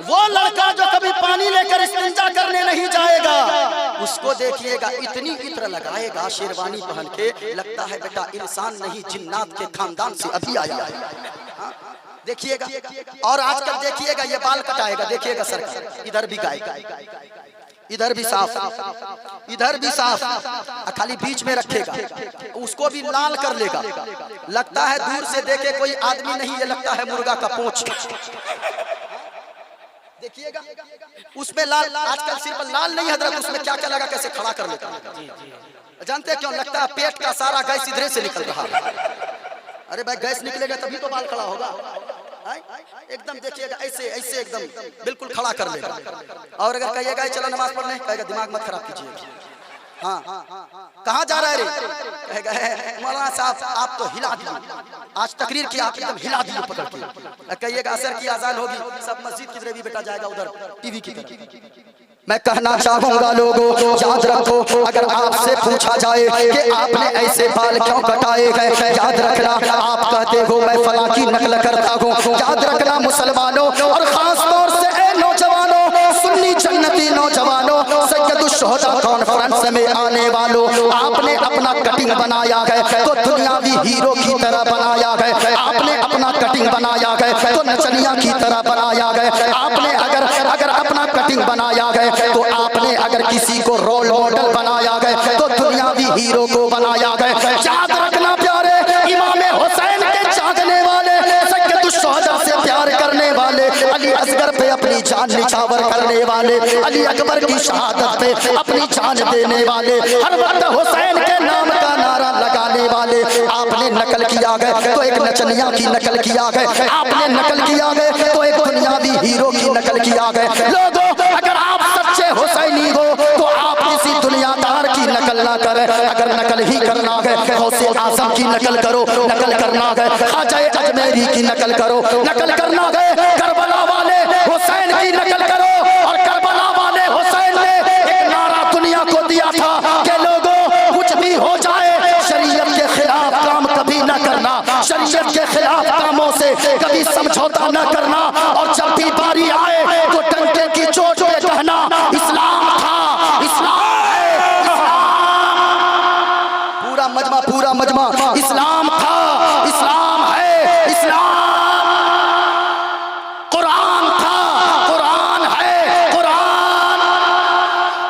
वो लड़का जो कभी पानी लेकर इस्तिंजा करने नहीं जाएगा, उसको देखिएगा इतनी इत्र लगाएगा शेरवानी पहन के, लगता है बेटा इंसान नहीं जिन्नात के खानदान से अभी आया है। देखिएगा और आजकल देखिएगा ये बाल कटाएगा, देखिएगा सरकार इधर भी गाएगा, इधर भी साफ, इधर भी साफ, खाली बीच में रखेगा, उसको भी लाल कर लेगा, लगता है दूर से देखे कोई आदमी नहीं, ये लगता है मुर्गा का पूंछ। देखिएगा उसमें लाल, आजकल सिर्फ लाल नहीं हजरत, उसमें क्या क्या लगा कैसे खड़ा कर लेता है। जानते हैं क्यों? लगता है पेट का सारा गैस इधर से निकल रहा है। अरे भाई गैस निकलेगा तभी तो बाल खड़ा होगा। एकदम देखिएगा ऐसे ऐसे एकदम बिल्कुल खड़ा कर लेगा। और अगर कहिएगा चलो नमाज पढ़ने, कहेगा दिमाग मत खराब कीजिए। हाँ, कहाँ जा रहा है रे? कहेगा मौलाना साहब आप तो हिला दिए, आज तकरीर की आप एकदम हिला दिए पकड़ के। कहिएगा असर की अजान होगी, सब मस्जिद की तरफ भी बेटा जाएगा उधर टीवी की तरफ। मैं कहना चाहूंगा लोगों याद रखो, अगर आपसे पूछा जाए कि आपने ऐसे बाल क्यों कटाए हैं, याद रखना आप कहते हो मैं फला की नकल करता हूँ। याद रखना मुसलमानों और खास तौर से नौजवानों, सुन्नी जन्नती नौजवानों, सैयदुश्शुहदा कॉन्फ्रेंस में आने वालों, आपने अपना कटिंग बनाया है तो दुनियावी हीरो की तरह बनाया है, आपने अपना कटिंग बनाया है तो नचनिया की तरह बनाया है, आपने अगर अपना कटिंग बनाया है तो आपने अगर किसी को रोल मॉडल बनाया गया तो दुनियावी हीरो को बनाया गया। याद रखना प्यारे, इमाम हुसैन के चाहने वाले, सैयदुश्शुहदा से प्यार करने वाले, अली असगर पे अपनी जान निछावर करने वाले, अली अकबर की शहादत पे अपनी जान देने वाले, हर वक्त हुसैन के नाम का नारा लगाने वाले, आपने नकल किया गया तो एक नचनिया की नकल किया गया, आपने नकल किया गया तो एक दुनियावी हीरो अगर नकल ही करना है गौसे आजम की नकल करो, नकल करना है ख्वाजा अजमेरी की नकल करो, नकल करना है करबला वाले हुसैन की नकल करो। और करबला वाले हुसैन ने एक नारा दुनिया को दिया था कि लोगों कुछ भी हो जाए शरीयत के खिलाफ काम कभी न करना, शरीयत के खिलाफ कामों से कभी समझौता न करना, और जब भी बारी आए तो डंके की चोट पे कहना इस्लाम था, इस्लाम है, इस्लाम। पूरा मजमा इस्लाम था, इस्लाम है, इस्लाम। कुरान था, कुरान है, कुरान।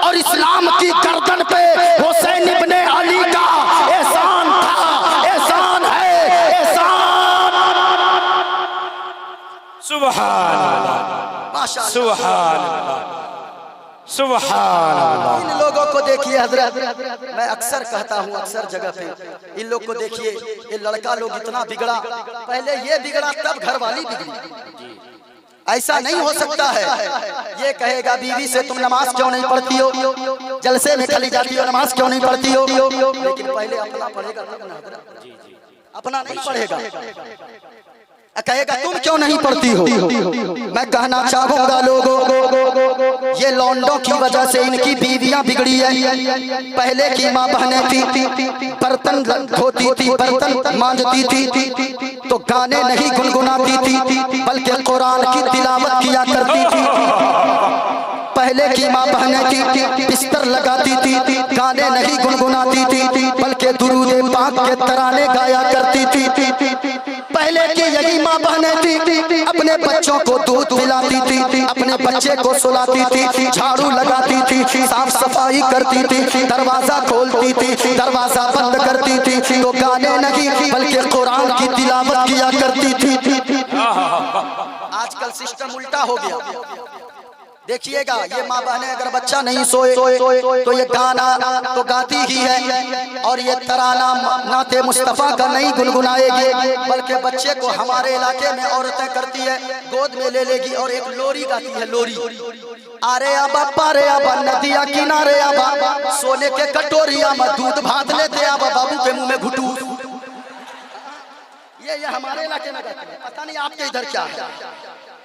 और इस्लाम की गर्दन पे हुसैन इब्ने अली का एहसान था, एहसान है, एहसान। सुभान अल्लाह, माशाअल्लाह, सुभान अल्लाह, सुभान अल्लाह। इन लोगों को देखिए हजरत, मैं अक्सर कहता हूँ अक्सर जगह पे, इन लोग को देखिए, ये लड़का लोग इतना बिगड़ा, पहले ये बिगड़ा तब घर वाली बिगड़ी। ऐसा नहीं हो सकता है। ये कहेगा बीवी से तुम नमाज क्यों नहीं पढ़ती हो, जलसे में खली जाती हो, नमाज क्यों नहीं पढ़ती हो, लेकिन पहले अपना पढ़ेगा तब ना हजरत, अपना नहीं पढ़ेगा। कहेगा तुम क्यों नहीं पढ़ती हो। मैं कहना चाहूंगा लोगों, ये लौंडों की वजह से इनकी बीवियां बिगड़ी है। पहले की माँ बहनें थी, बर्तन धोती थी, बर्तन मांजती थी तो गाने नहीं गुनगुनाती थी बल्कि कुरान की तिलावत किया करती थी। पहले की माँ बहनें थी, बिस्तर लगाती थी, गाने नहीं गुनगुनाती थी बल्कि दुरूद पाक के तराने गाया करती थी। पहले की यही माँ बहनें थी, अपने बच्चों को दूध पिलाती थी, अपने बच्चे को सुलाती थी, झाड़ू लगाती थी, साफ सफाई करती थी, दरवाजा खोलती थी, दरवाजा बंद करती थी तो गाने नहीं बल्कि कुरान की तिलावत किया करती थी। आजकल सिस्टम उल्टा हो गया। देखिएगा, ये माँ बहनें अगर बच्चा नहीं सोए तो ये गाना तो गाती ही है, और ये तराना नाते मुस्तफ़ा का नहीं गुनगुनाएगी बल्कि बच्चे को हमारे इलाके में औरतें करती है गोद में ले लेगी और एक लोरी गाती है, लोरी। अरे आबा पारे आबा नदिया किनारे आबा, सोने के कटोरिया में दूध भात लेते आबा, बाबू के मुंह में घुटू। ये हमारे इलाके में गाती है, पता नहीं आपके इधर क्या है,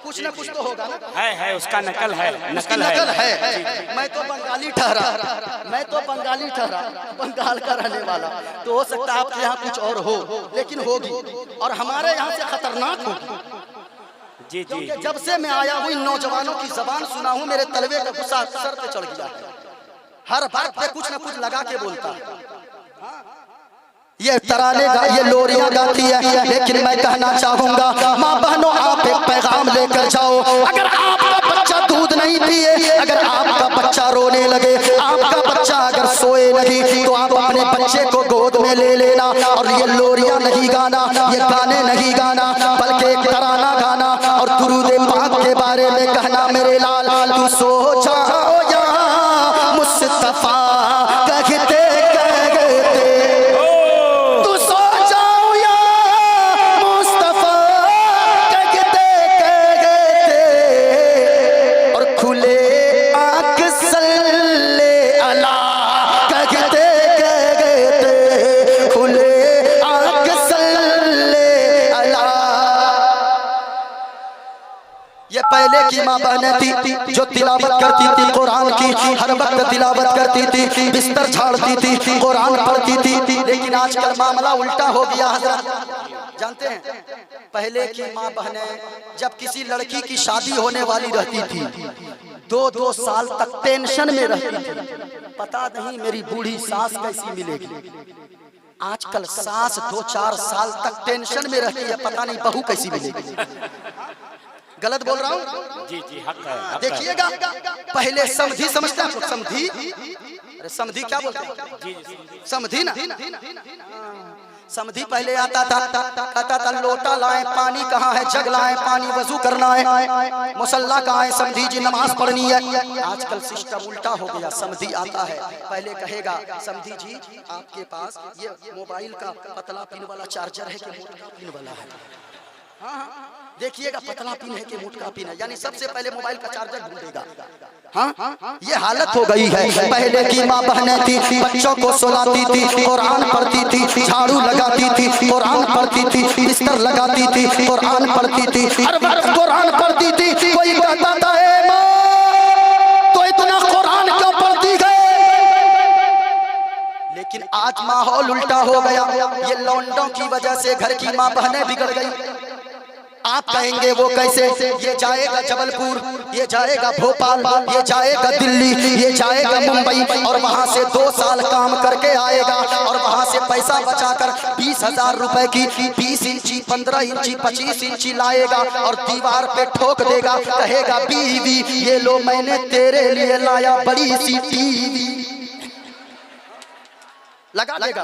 कुछ न कुछ तो होगा ना। है उसका नकल है, नकल है। मैं तो बंगाली ठहरा, बंगाल का रहने वाला, तो हो सकता है आपके यहाँ कुछ और हो, लेकिन होगी और हमारे यहाँ से खतरनाक होगी। जी जी, जब से मैं आया हूँ इन नौजवानों की जबान सुना हूँ, मेरे तलवे का गुस्सा सर पे चढ़ गया है। हर बात पे कुछ न कुछ लगा के बोलता है। ये तराने ये लोरियां गाती है, लेकिन मैं कहना चाहूंगा माँ बहनों, आप एक पैगाम लेकर जाओ। अगर आपका बच्चा दूध नहीं पिए, अगर आपका बच्चा रोने लगे, आपका बच्चा अगर सोए नहीं, तो आप अपने बच्चे को गोद में ले लेना और ये लोरियां नहीं गाना, ये गाने नहीं गाना बल्कि एक तराना गाना और दुरूद पाक के बारे में कहना, मेरे लाल तू सो जाओ या मुस्तफा कहते पहले की माँ बहनें थी जो तिलावत करती थी कुरान की, हर वक्त तिलावत करती थी, बिस्तर झाड़ती थी, कुरान पढ़ती थी। लेकिन आजकल मामला उल्टा हो गया हजरत। जानते हैं, पहले की माँ बहनें जब किसी लड़की की शादी होने वाली रहती थी, 2-2 साल तक टेंशन में रहती थी, पता नहीं मेरी बूढ़ी सास कैसी मिलेगी। आजकल सास 2-4 साल तक टेंशन में रहती है, पता नहीं बहू कैसी मिलेगी। गलत बोल रहा हूँ? जी जी, हक है। देखिएगा, पहले समधी समझते हैं, समधी, अरे समधी क्या बोलते हैं? समधी ना, समधी पहले आता था, कहता था लोटा लाए पानी कहाँ है, जग लाए पानी वजू करना है, मुसल्ला कहाँ है, समधी जी नमाज पढ़नी है। आजकल सिस्टम उल्टा हो गया, समधी आता है पहले कहेगा समधी जी आपके पास ये मोबाइल का पतला पिन वाला चार्जर है कि मोटा पिन वाला है? हाँ, देखिएगा पतला पिन है कि मोटा पिन है, यानी सबसे पहले मोबाइल का चार्जर ढूंढेगा। हाँ, ये हालत हो गई है। पहले की माँ बहनें थी, बच्चों को सुलाती थी, कुरान पढ़ती थी, झाड़ू लगाती थी, कुरान पढ़ती थी, बिस्तर लगाती थी, कुरान पढ़ती थी, हर वक्त कुरान पढ़ती थी। कोई कहता था ए माँ तो इतना कुरान क्यों पढ़ती गए? लेकिन आज माहौल उल्टा हो गया। ये लौंडों की वजह से घर की माँ बहनें बिगड़ गई। आप कहेंगे वो कैसे? ये जाएगा जबलपुर, ये जाएगा भोपाल, ये जाएगा दिल्ली, ये जाएगा मुंबई, और वहां से 2 साल काम करके आएगा और वहां से पैसा बचाकर 20,000 रुपए की 20 इंची, 15 इंची, 25 इंची लाएगा और दीवार पे ठोक देगा। कहेगा बीवी ये लो मैंने तेरे लिए लाया बड़ी सी टीवी। लगा देगा,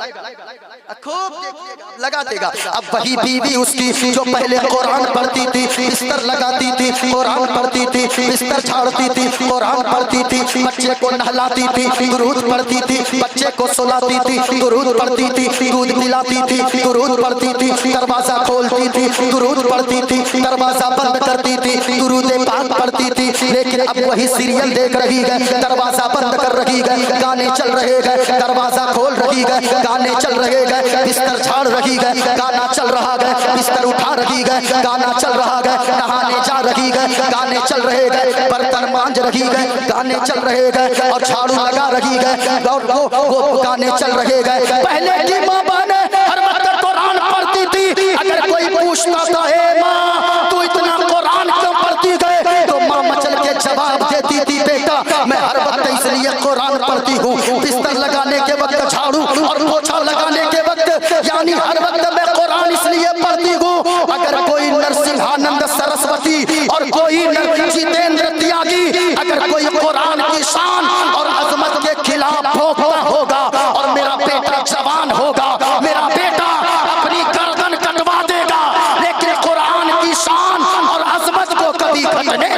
खूब देखिएगा, लगा देगा। अब वही बीवी उसकी जो पहले कुरान पढ़ती थी, बिस्तर लगाती थी, कुरान पढ़ती थी, बिस्तर झाड़ती थी, कुरान पढ़ती थी, बच्चे को नहलाती थी, दुरूद पढ़ती थी, बच्चे को सुलाती थी, दुरूद पढ़ती थी, दूध पिलाती थी, दुरूद पढ़ती थी, दरवाजा खोलती थी, दुरूद पढ़ती थी, दरवाजा बंद करती थी, दुरूद पाक पढ़ती थी। लेकिन अब वही सीरियल देख रही है, दरवाजा बंद कर रही है, गाने चल रहे हैं, दरवाजा खोल रही है, गाने चल रहे हैं, बिस्तर झाड़ रही है, गाना चल रहा है, बिस्तर उठा रही है, गाना चल रहा है, नहाने जा रही है, गाने चल रहे हैं, बर्तन मांज रही है, गाने चल रहे हैं, और झाड़ू लगा रही है, वो गाने चल रहे हैं। पहले की माँ बहने हर वक्त कुरान पढ़ती थी। अगर कोई पूछता था हे माँ तू इतना कुरान क्यों पढ़ती गए, तो माँ मचल के जवाब देती थी बेटा मैं हर वक्त इसलिए कुरान पढ़ती हूँ, बिस्तर लगाने के वक्त झाड़ू और पोछा लगाने के वक्त, यानी हर वक्त मैं कुरान इसलिए पढ़ती हूँ। अगर कोई नरसिंहानंद सरस्वती और कोई जितेंद्र त्यागी अगर कोई कुरान की शान और अजमत के खिलाफ भोगता होगा और मेरा बेटा जवान होगा, मेरा बेटा अपनी गर्दन कटवा देगा, लेकिन कुरान की शान और अजमत को कभी घटने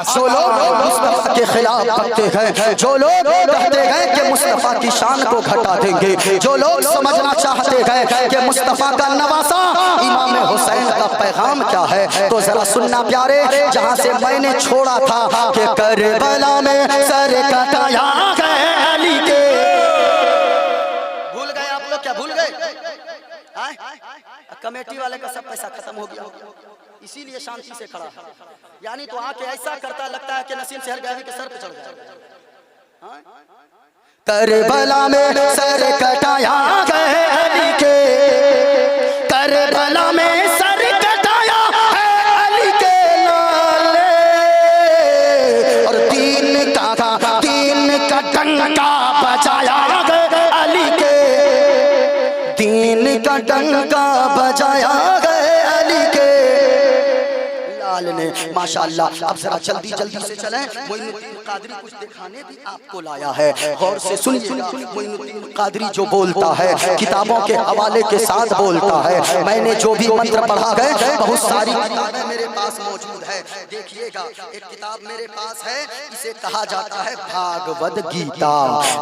जो लोग मुस्तफा के खिलाफ करते हैं, जो लोग कहते हैं कि मुस्तफा की शान को घटा देंगे, जो लोग समझना चाहते हैं कि मुस्तफा का नवासा इमाम हुसैन का पैगाम क्या है, तो जरा सुनना प्यारे, जहां से मैंने छोड़ा था कि करबला में सर कटाया गए अली के। भूल गए आप लोग? क्या भूल गए? कमेटी वाले का सब पैसा खत्म हो गया, इसीलिए शांति से खड़ा है। यानी तो आके ऐसा करता लगता है कि नसीम शहर गए के सर पे चढ़ गया। करबला में सर कटाया गए अली के, करबला में सर कटाया है अली के लाले, और तीन का डंका बजाया गए अली के, तीन का डंका बजाया गए अली के लाल ने। माशाअल्लाह। अब जरा जल्दी जल्दी से चलें, मोइनुद्दीन कादरी कुछ दिखाने भी आपको लाया है, गौर से सुनिए। मोइनुद्दीन कादरी जो बोलता है किताबों के हवाले के साथ बोलता है। मैंने जो भी मंत्र पढ़ा है बहुत सारी किताबें मेरे पास मौजूद है, देखिएगा। एक किताब मेरे पास है, इसे कहा जाता है भागवत गीता।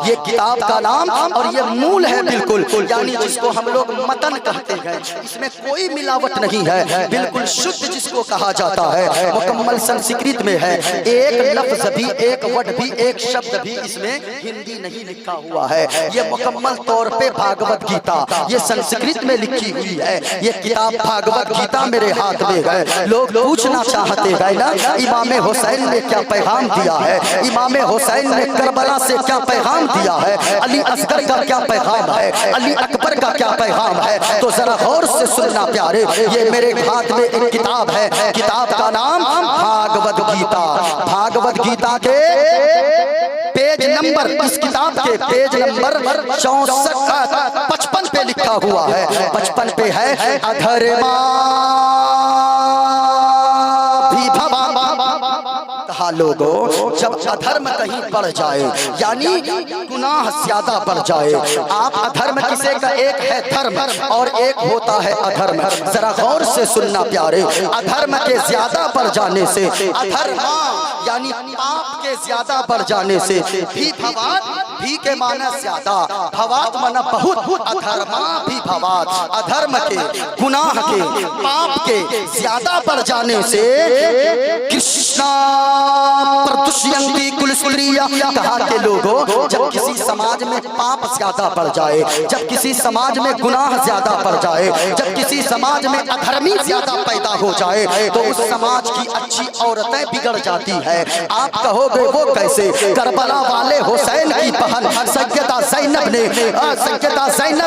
ये किताब का नाम और ये मूल है बिल्कुल, यानी जिसको हम लोग मतन कहते हैं, इसमें कोई मिलावट नहीं है, बिल्कुल शुद्ध जिसको कहा जाता है, मुकम्मल संस्कृत में है। एक लफ्ज भी, एक वर्ड भी, एक शब्द भी इसमें हिंदी नहीं लिखा हुआ है। ये मुकम्मल तौर पे भागवत गीता ये संस्कृत में लिखी हुई है। ये किताब भागवत गीता मेरे हाथ में है। लोग पूछना चाहते हैं ना, इमाम हुसैन ने क्या पैगाम दिया है, इमाम हुसैन ने करबला से क्या पैगाम दिया है, अली असगर का क्या पैगाम है, अली अकबर का क्या पैगाम है, तो जरा गौर से सुनना प्यारे। ये मेरे हाथ में एक किताब है, किताब का नाम भागवत गीता। भागवत गीता के पेज नंबर, इस किताब के पेज नंबर 55 पे लिखा हुआ है, 55 पे है अधर्मा भी भवा कहा लोगों, जब अधर्म कहीं बढ़ जाए यानी गुनाह ज्यादा बढ़ जाए, आप अधर्म किसे का एक है धर्म और एक होता है अधर्म, जरा गौर से सुनना प्यारे। अधर्म के ज्यादा बढ़ जाने से, अधर्म यानी पाप के ज्यादा बढ़ जाने से, भी भवात, भी के माना ज्यादा, भवात माना बहुत, अधर्मा भी भवात, अधर्म के, गुनाह के, पाप के ज्यादा बढ़ जाने से कृष्णा प्रदुष्यंती कुल स्त्रियां, कहा के लोगों जब किसी समाज में पाप ज्यादा बढ़ जाए, जब किसी समाज में गुनाह ज्यादा बढ़ जाए, जब किसी समाज में अधर्मी ज्यादा पैदा हो जाए तो उस समाज की अच्छी औरतें बिगड़ जाती है। आप कहोगे वो कैसे? करबला वाले हुसैन की बहन सैयदा ज़ैनब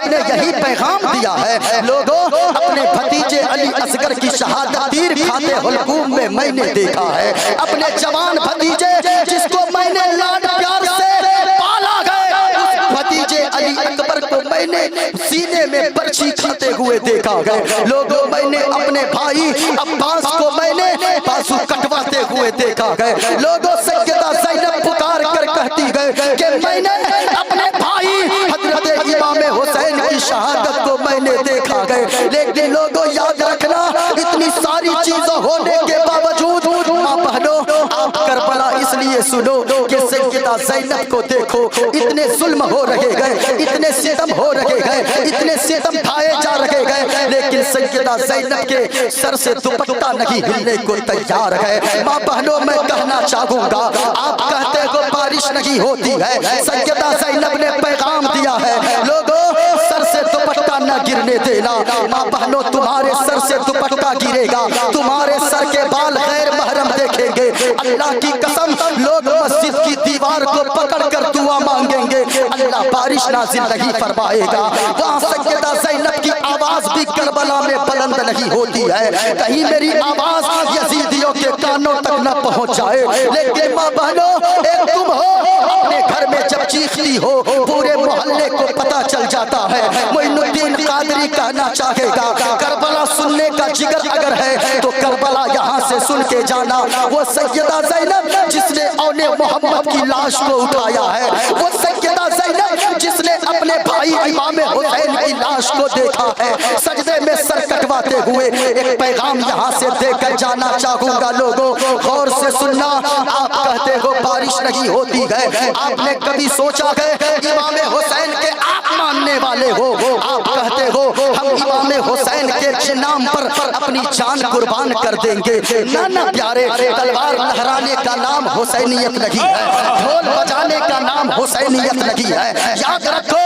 ने यही पैगाम दिया है लोगों, अपने भतीजे अली असगर की शहादत तीर खाते हुलकूम में मैंने देखा है। अपने जवान भतीजे जिसको मैंने लाड प्यार से पाला गया, उस भतीजे अली अकबर को मैंने सीने में बर्छी खाते हुए देखा गया लोगों। मैंने अपने भाई अब्बास को मैंने बाजू कटवाते हुए देखा गया लोगों। सैयदा ज़ैनब पुकार कर कहती गए कि मैंने अपने भाई हजरत इमाम हुसैन की शहादत को मैंने देखा गया। लेकिन लोगों याद रखना, इतनी सारी चीजों होने के बावजूद माँ बहनों, आप करबला इसलिए सुनो कि सैयदा ज़ैनब को देखो, इतने जुल्म हो रहे गए, इतने सितम हो रहे गए, इतने सितम ढाए जा रहे गए, लेकिन सैयदा ज़ैनब के सर से दुपट्टा नहीं हिलने को तैयार है। माँ बहनों मैं कहना चाहूंगा, आप कहते हो बारिश नहीं होती है, सैयदा ज़ैनब ने पैगाम दिया है लोगों सर से दुपट्टा न गिरने देना। माँ बहनों तुम्हारे सर से दुपट्टा गिरेगा, तुम्हारे सर के बाल गैर महरम देखेंगे। अल्लाह की कसम लोग मस्जिद की दीवार को पकड़ कर दुआ मांगेंगे, अल्लाह बारिश नाज़िल नहीं फरमाएगा। वहाँ सैयदा ज़ैनब की आवाज भी करबला में बुलंद नहीं होती है, कहीं मेरी आवाज यजीदियों के कानों तक न पहुँच जाए। लेकिन माँ बहनों एक तुम हो, अपने घर में जब चीखती हो पूरे मोहल्ले को पता चल जाता है। मोइनुद्दीन कादरी कहना चाहेगा, करबला सुनने का जिगर अगर है तो करबला यहाँ से सुन के जाना। वो सैयदा ज़ैनब जिसने औने मोहम्मद की लाश को उठाया है, वो सैयदा ज़ैनब जिसने अपने भाई इमाम हुसैन की लाश को देखा है सजदे में सर कटवाते हुए। एक पैगाम यहाँ से देकर जाना चाहूंगा लोगों, गौर से सुनना। आप कहते हो बारिश नहीं होती है, आपने कभी सोचा है इमाम हुसैन के आप मानने वाले हो, आप कहते हो हम इमाम हुसैन के नाम पर अपनी जान कुर्बान कर देंगे। ना ना प्यारे, तलवार लहराने का नाम हुसैनियत नहीं है, ढोल बजाने का नाम हुसैनियत नहीं है। याद रखो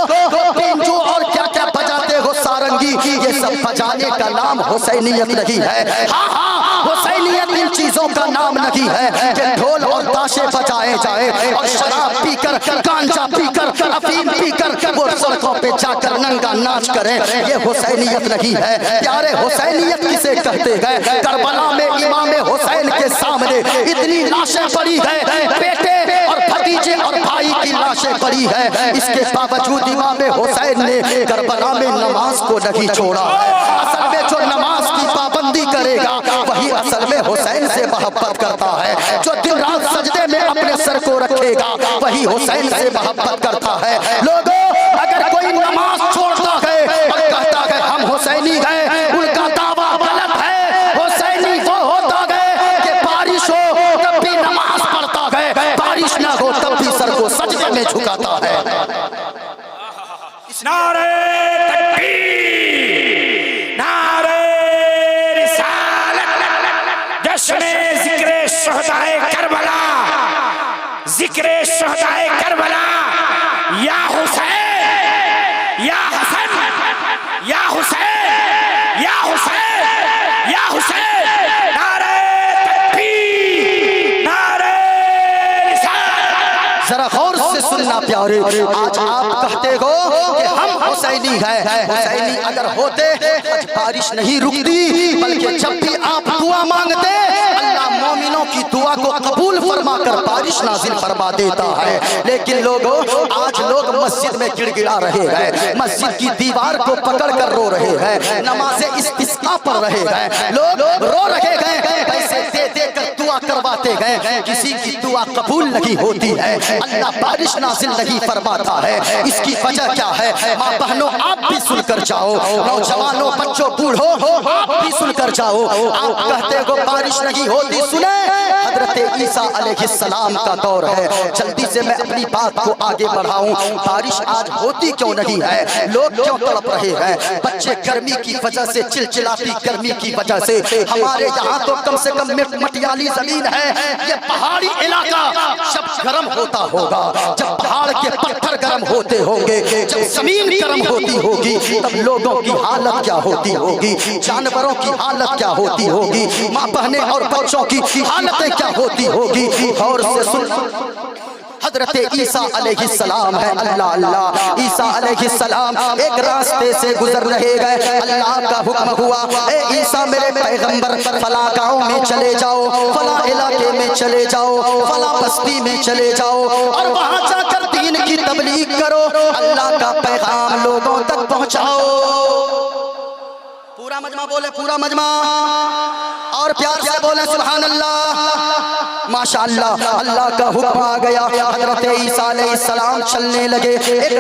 पिंजू और क्या क्या बजाते हो सारंगी, ये सब बजाने का नाम हुसैनियत नहीं है। हाँ हाँ, हुसैनियत इन चीजों का नाम नहीं है कि ढोल और ताशे बजाए जाए और शराब पीकर, गांजा पीकर, अफीम पीकर वो सड़कों पे जाकर नंगा नाच करें, ये हुसैनियत नहीं है। प्यारे हुसैनियत किसे कहते गए? करबला में इमाम हुसैन के सामने इतनी लाशें पड़ी है, बेटे और भतीजे और भाई की लाशें पड़ी है, इसके बावजूद इमाम हुसैन ने करबला में नमाज को नहीं छोड़ा। असल में जो नमाज की पाबंदी करेगा वही असल में हुसैन से मोहब्बत करता है। जो दिन रात सजदे में अपने सर को रखेगा वही हुसैन से मोहब्बत करता है। लोगों अगर कोई नमाज छोड़ता है और कहता है हम हुसैनी हैं, उनका दावा गलत है। हुसैनी वो होता है कि बारिश हो तब भी नमाज पढ़ता है, बारिश ना हो तब भी सर को सजदे में झुकाता है। नारे तकबीर, नारे रिसालत, जश्न जिक्र शुहदाए करबला, जिक्र शुहदाए करबला। या हुसैन, या हसन, या हुसैन, या हुसैन, या हुसैन, नारे तकबीर, नारे रिसालत। जरा गौर से सुनना प्यारे, आज आप कहते हो कि हम हुसैनी हैं, हुसैनी अगर होते आज बारिश नहीं रुकती, बल्कि जब भी आप दुआ मांगते अल्लाह मोमिनों की दुआ को कबूल फरमा कर बारिश नाजिल फरमा देता है। लेकिन लोगों आज लोग मस्जिद में गिड़गिड़ा रहे हैं, मस्जिद की दीवार को पकड़ कर रो रहे हैं, नमाज़े इस्तिस्का पढ़ रहे हैं, लोग रो रहे हैं, पैसे दे दे कर दुआ करवाते गए, किसी की दुआ कबूल नहीं होती है, अल्लाह बारिश नाजिल नहीं फरमाता है। इसकी वजह क्या है? माँ बहनों आप भी सुनकर जाओ, नौजवानों बच्चों बूढ़ों आप भी सुनकर जाओ। आप कहते हो बारिश नहीं होती, सुने हजरत ईसा अलैहिस्सलाम का दौर है। जल्दी से मैं अपनी बात को आगे बढ़ाऊं। बारिश आज होती क्यों नहीं है? लोग क्यों तड़प रहे हैं? बच्चे गर्मी की वजह से, चिलचिलाती गर्मी की वजह से। हमारे यहाँ तो कम से कम मटियाली जमीन है, ये पहाड़ी इलाका जब गर्म होता होगा, जब पहाड़ के पत्थर गर्म होते होंगे, जब जमीन गर्म होती होगी, तब लोगों की हालत क्या होती होगी, जानवरों की हालत क्या होती होगी, माँ बहनें और बच्चों की हालतें क्या होती होगी। और से सुन, हजरत ईसा अलैहिस्सलाम है, अल्लाह अल्लाह, ईसा अलैहिस्सलाम एक रास्ते से गुजर रहे गए। अल्लाह का हुक्म हुआ, ए ईसा मेरे पैगंबर फला गांव में चले जाओ, फला इलाके में चले जाओ, फला बस्ती में चले जाओ और वहां जाकर दीन की तबलीग करो, अल्लाह का पैगाम लोगों तक पहुंचाओ। पूरा मजमा बोले, पूरा मजमा, और प्यार से बोले सुभान अल्लाह, माशाअल्लाह। अल्लाह का हुक्म आ गया, हजरत ईसा अलैहिस्सलाम चलने लगे। एक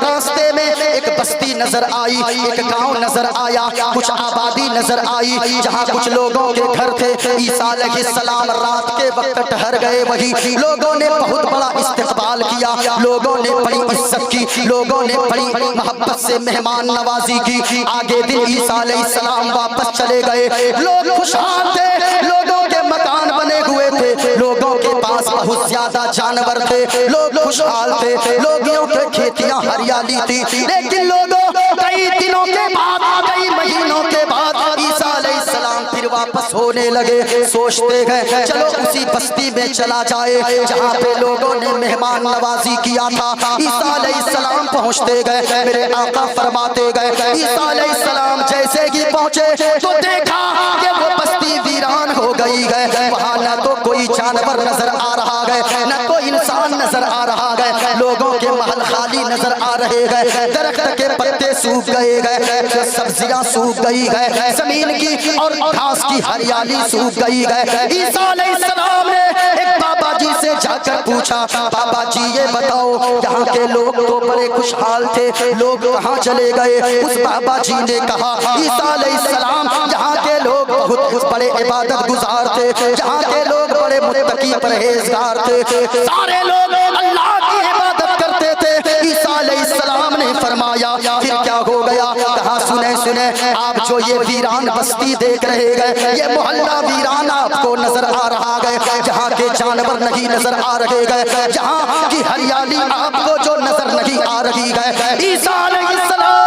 रास्ते में एक बस्ती नजर आई, एक गांव नजर आया, कुछ आबादी नजर आई जहां कुछ लोगों के घर थे। ईसा अलैहिस्सलाम रात के वक्त ठहर गए वही। लोगों ने बहुत बड़ा इस्तकबाल किया, लोगों ने बड़ी इज्जत की, लोगों ने बड़ी मोहब्बत से मेहमान नवाजी की। आगे दिन ईसा अलैहिस्सलाम वापस चले गए। लोग खुशहाल थे, लोगों के मकान बने हुए थे, लोगों के पास बहुत ज्यादा जानवर थे, लोग खुशहाल थे, लोगों के खेतियां हरियाली थी। लेकिन लोगों कई दिनों के बाद, कई महीनों के बाद ईसा अलैहिस्सलाम फिर वापस होने लगे। सोचते गए चलो उसी बस्ती में चला जाए जहाँ पे लोगों ने मेहमान नवाजी किया था। ईसा अलैहिस्सलाम पहुँचते गए, मेरे आका फरमाते गए, ईसा अलैहिस्सलाम जैसे ही पहुँचे तो देखा कि वो बस्ती वीरान हो गई है। वहाँ न तो कोई जानवर नजर आ रहा है, न कोई इंसान नजर आ रहा है, लोगों के महल खाली नजर आ रहे हैं, दरख्त के पत्ते सूख गए हैं, सब्जियां सूख गई है, जमीन की और घास की हरियाली सूख गई है। ईसा अलैहिस्सलाम ने एक बाबा जी से जाकर पूछा, बाबा जी ये बताओ यहाँ के लोग तो बड़े खुशहाल थे, लोग कहाँ चले गए? उस बाबा जी ने कहा, ईसा अलैहिस्सलाम यहाँ के लोग बहुत बड़े इबादत गुजार थे, यहाँ के लोग बड़े मुत्तकी परहेजगार थे, सारे लोग अल्लाह की इबादत करते थे। ईसा अलैहिस्सलाम ने फरमाया फिर क्या हो गया? कहा सुने सुने, आप जो ये वीरान बस्ती देख रहे हैं, ये मोहल्ला वीरान आपको नजर आ रहा है, जहाँ के जानवर नहीं नजर आ रहे हैं, जहाँ की हरियाली आपको जो नजर नहीं आ रही है। ईसा अलैहिस्सलाम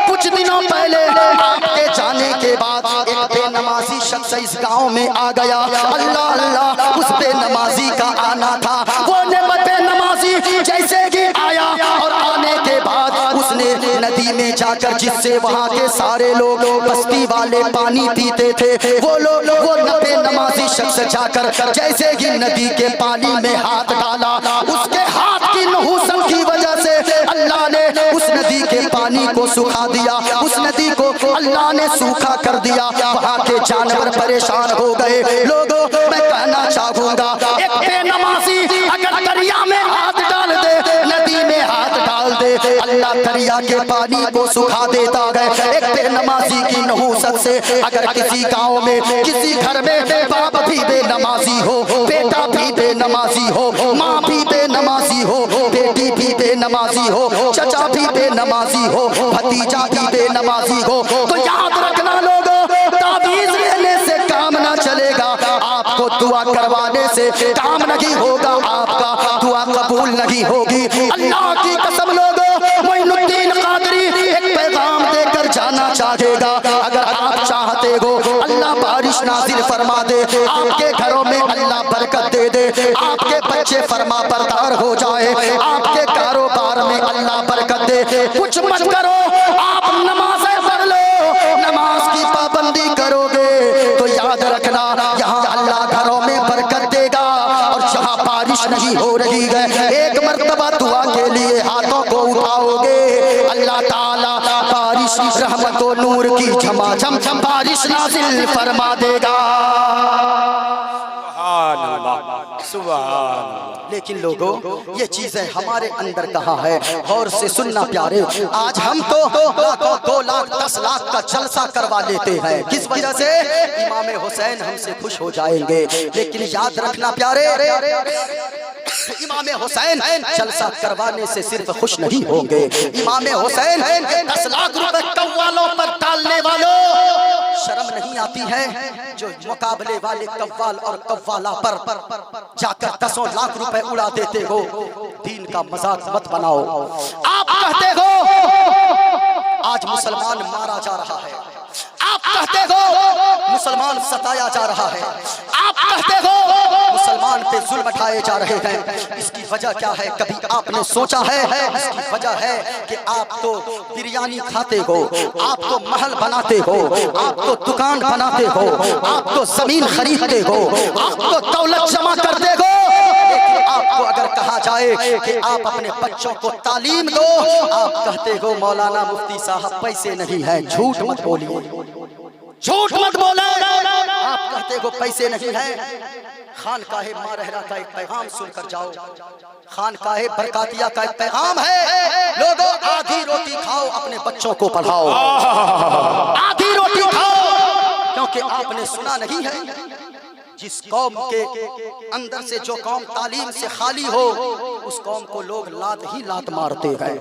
कुछ दिनों पहले आपके जाने के बाद एक बेनमाजी शख्स इस गांव में आ गया। अल्लाह अल्लाह, उस बेनमाजी का आना था। वो बेनमाजी जैसे कि आया और आने के बाद उसने नदी में जाकर, जिससे वहाँ के सारे लोग बस्ती वाले पानी पीते थे, वो बेनमाजी शख्स जाकर जैसे ही नदी के पानी में हाथ डाला, उसके हाथ की नहुसत की वजह से अल्लाह ने उस नदी के पानी को सुखा दिया, उस नदी को अल्लाह ने सूखा कर दिया। वहाँ के जानवर परेशान हो गए। लोगों, मैं कहना चाहूँगा, एक बेनमाजी अगर दरिया में हाथ डाल दे, नदी में हाथ डाल दे, अल्लाह दरिया के पानी को सुखा देता है। एक बेनमाजी की नहुसत से अगर किसी गांव में, किसी घर में बाप भी बेनमाजी हो, बेटा भी बेनमाजी हो, माँ भी बेनमाजी हो, बेटी भी बेनमाजी हो, चचा भी बेनमाजी हो, भतीजा भी बेनमाजी हो, तो याद रखना लोगों, ताबीज लेने से काम ना चलेगा, आपको दुआ करवाने से काम नहीं होगा, आपका दुआ कबूल नहीं होगी। अल्लाह की कसम लोगों, मोइनुद्दीन कादरी एक पैगाम देकर जाना चाहेगा। अगर आप चाहते हो अल्लाह बारिश नाजिल फरमा दे, आपके घरों में अल्लाह बरकत दे दे, आपके बच्चे फरमा बरदार हो जाए, आपके कारोबार में अल्लाह बरकत दे, कुछ मत करो, आप नमाज़ें पढ़ लो, नमाज की पाबंदी करोगे तो याद रखना यहाँ अल्लाह घरों में बरकत देगा। और जहाँ बारिश नहीं हो रही है, एक मर्तबा दुआ के लिए हाथों को उठाओगे, अल्लाह ताला बारिश रहमत और नूर की झमाझम बारिश नाजिल फरमा देगा। सुभान। लेकिन लोगों, ये चीजें हमारे अंदर कहाँ है? गौर से सुनना प्यारे। आज हम तो लाखों 2 लाख 10 लाख का जलसा करवा लेते हैं, किस वजह से? इमाम हुसैन हमसे खुश हो जाएंगे। लेकिन याद रखना प्यारे, इमाम हुसैन जलसा करवाने से सिर्फ खुश नहीं होंगे। इमाम हुसैन 10 लाख रुपए कव्वालों पर डालने वालों, शर्म नहीं आती है जो मुकाबले वाले कव्वाल और कव्वाला पर जाकर 10 लाख रुपए उड़ा देते हो? दीन का मजाक मत बनाओ। आप कहते हो आज मुसलमान मारा जा रहा है, आप कहते हो मुसलमान सताया जा रहा है, आप कहते हो मुसलमान पे जुल्म उठाए जा रहे हैं। इसकी वजह क्या है? कभी आपने सोचा है? इसकी वजह है कि आप तो बिरयानी खाते हो, आप तो महल बनाते हो, आप तो दुकान बनाते हो, आप तो जमीन खरीदते हो, आप तो दौलत जमा करते हो। लेकिन आपको अगर कहा जाए कि आप अपने बच्चों को तालीम दो, आप कहते हो मौलाना मुफ्ती साहब पैसे नहीं है। झूठ मत बोलिए, झूठ मत बोले। आप कहते हो पैसे नहीं है। खानकाहे मारहरा का एक पैगाम सुनकर जाओ। खानकाहे बरकातिया का एक पैगाम है, लोगों आधी रोटी खाओ, अपने बच्चों को पढ़ाओ। आधी रोटी खाओ, क्योंकि आपने सुना नहीं है जिस कौम के अंदर से जो कौम तालीम से खाली हो, उस कौम को लोग लात ही लात मारते हैं।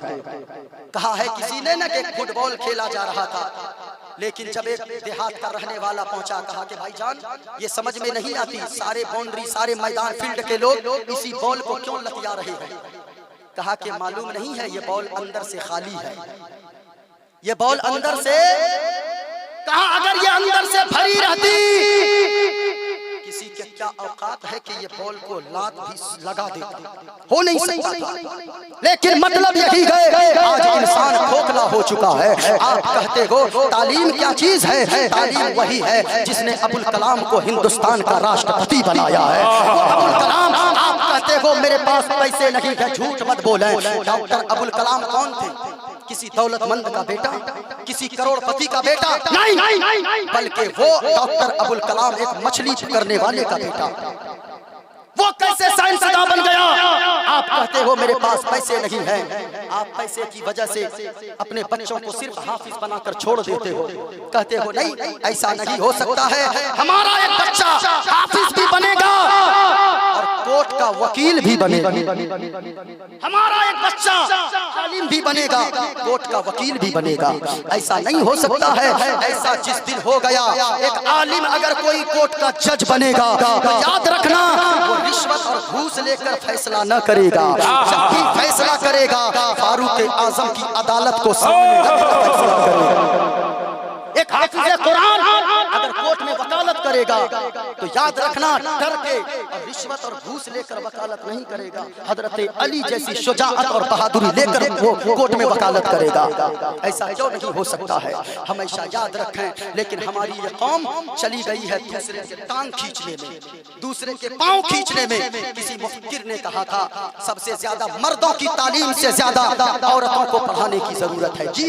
कहा है किसी ने न कि फुटबॉल खेला जा रहा था, लेकिन जब एक देहात का रहने वाला पहुंचा, कहा कि भाईजान ये समझ में नहीं आती, सारे बाउंड्री सारे मैदान फील्ड के लोग इसी बॉल को क्यों लतिया रहे हैं? कहा कि मालूम नहीं है, ये बॉल अंदर से खाली है, ये बॉल अंदर से। कहा अगर ये अंदर से भरी रहती, किसी के क्या औकात है कि ये बॉल को लात भी लगा देता? हो नहीं सकता था। लेकिन मतलब यही है, आज इंसान खोखला हो चुका है। आप कहते हो तालीम क्या चीज है? तालीम वही है जिसने अबुल कलाम को हिंदुस्तान का राष्ट्रपति बनाया है। अबुल कलाम, आप कहते हो मेरे पास पैसे नहीं है, झूठ मत बोले। डॉक्टर अबुल कलाम कौन थे? किसी दौलतमंद का बेटा, किसी करोड़पति का बेटा नहीं, बल्कि वो डॉक्टर अबुल कलाम एक मछली पकड़ने वाले का बेटा। वो कैसे साइंसदान बन गया? आप कहते हो मेरे पास पैसे नहीं है। आप पैसे की वजह से अपने बच्चों को सिर्फ हाफिज बनाकर छोड़ देते हो। कहते हो नहीं, ऐसा नहीं हो सकता है, हमारा एक बच्चा हाफिज भी बनेगा और कोर्ट का वकील भी बनेगा। हमारा एक बच्चा आलिम भी बनेगा, कोर्ट का वकील भी बनेगा। ऐसा नहीं हो सकता है। ऐसा जिस दिन हो गया, एक आलिम अगर कोई कोर्ट का जज बनेगा तो याद रखना वो रिश्वत और घूस लेकर फैसला न करेगा। जब भी फैसला करेगा, फारूक आजम की अदालत को सामने रखकर फैसला करेगा। एक हाफिज़ कुरान अगर कोर्ट में वकालत करेगा तो याद रखना डर के और रिश्वत और घूस लेकर वकालत नहीं करेगा। हजरत अली जैसी शुजाअत और बहादुरी लेकर वो कोर्ट में वकालत करेगा। ऐसा क्यों नहीं हो सकता है? हमेशा याद रखें। लेकिन हमारी ये कौम चली गई है दूसरे के टांग खींचने में, दूसरे के पांव खींचने में। किसी मुफक्किर ने कहा था सबसे ज्यादा मर्दों की तालीम से ज्यादा औरतों को पढ़ाने की जरूरत है। जी,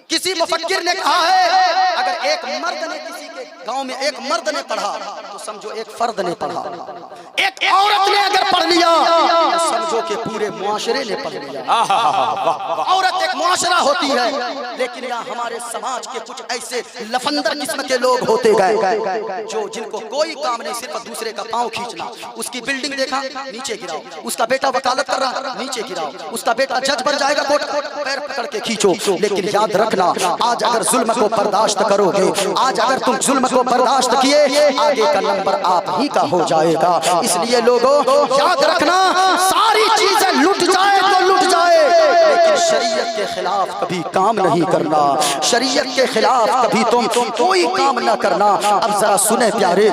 किसी मुफक्किर ने कहा है अगर एक मर्द ने किसी के गांव में एक मर्द ने पढ़ा तो समझो एक फर्द ने पढ़ा। एक औरत ने अगर पढ़ लिया तो समझो कि पूरे मुआशरे ने पढ़ लिया। औरत एक मुआशरा होती है। लेकिन यहाँ हमारे समाज के कुछ ऐसे लफंदर किस्म के लोग होते गए जो जिनको कोई काम नहीं, सिर्फ दूसरे का पांव खींचना। उसकी बिल्डिंग देखा, नीचे गिराओ। उसका बेटा वकालत कर रहा, नीचे गिराओ। उसका बेटा जज बन जाएगा, कोर्ट पैर पकड़ के खींचो। लेकिन याद रखना, आज अगर जुल्म को बर्दाश्त करोगे, आज अगर तुम जुल्म को बर्दाश्त किए, आगे का नंबर आप ही का हो जाएगा। इसलिए लोगों याद रखना, सारी चीजें लुट जाए तो लुट जाए, लेकिन शरीयत के खिलाफ कभी काम नहीं करना। शरीयत के खिलाफ कभी तुम कोई काम ना करना। अब जरा सुने प्यारे,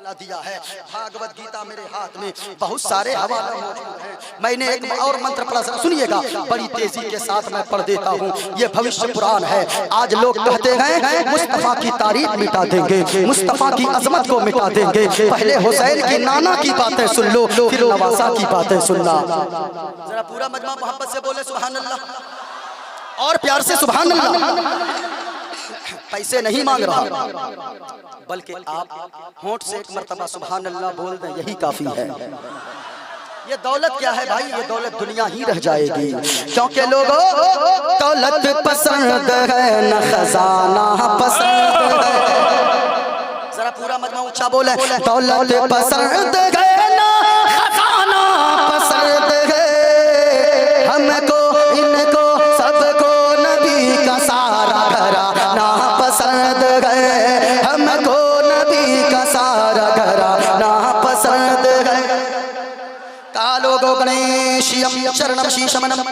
दिया है भागवत गीता मेरे हाथ में, बहुत सारे हवाले मौजूद हैं। मैंने एक और मंत्र पढ़ा, सुनिएगा, बड़ी तेजी के साथ मैं पढ़ देता हूँ। ये भविष्य पुराण है। आज लोग कहते हैं मुस्तफा की तारीफ मिटा देंगे, मुस्तफा की अजमत को मिटा देंगे। पहले हुसैन की नाना की बातें सुन लो, फिर नवासा की बातें सुनना। जरा पूरा मजमा मोहब्बत से बोले सुभान अल्लाह, और प्यार से सुभान अल्लाह। पैसे नहीं मांग रहा, बल्कि आप होंठ से एक मर्तबा सुभान अल्लाह बोल दें, यही काफी है। ये दौलत क्या है भाई? ये दौलत दुनिया ही रह जाएगी, क्योंकि लोगों दौलत पसंद है न खजाना पसंद है। जरा पूरा मजमा ऊंचा बोले, दौलत पसंद है न खजाना पसंद है। हमको इनको सबको नबी का सारा घराना पसंद है। हमको नबी का सारा घराना पसंद है। कालोगो गणेशियम चरणम शीशमनम,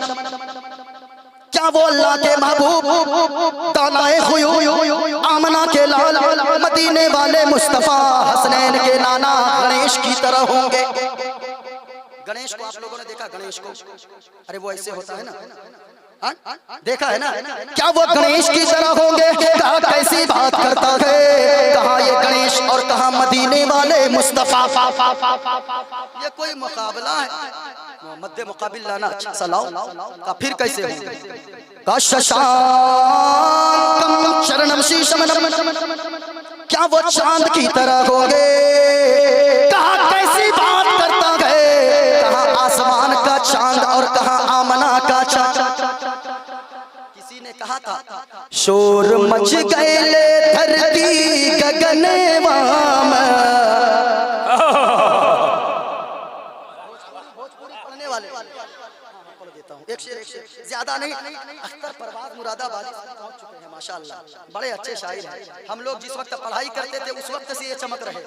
क्या वो अल्लाह के महबूब तानाए हुयू आमना के लाल मदीने वाले मुस्तफा हसनैन के नाना गणेश की तरह होंगे? गणेश को आप लोगों ने देखा? गणेश को अरे वो ऐसे होता है ना, देखा है ना? क्या वो गणेश की तरह होंगे? कहा कैसी बात करता है, कहा ये गणेश और कहा मदीने वाले मुस्तफा। ये कोई मुकाबला है? मध्य मुकाबिल लाना अच्छा सा लाओ। का फिर कैसे होंगे? का शशांकम चरणम शीशमनम, क्या वो चांद की तरह होंगे? कहा कैसी बात करता है, कहा आसमान का चांद और कहा आमना का चांद। किसी ने कहा था शोर मच गए धरती गगन वाम, भोजपुरी पढ़ने वाले पढ़ देता हूँ, एक शेर ज्यादा नहीं। अख्तर परवाज मुरादाबादी पहुंच चुके हैं माशाअल्लाह, बड़े अच्छे शायर हैं। हम लोग जिस वक्त पढ़ाई करते थे उस वक्त से ये चमक रहे,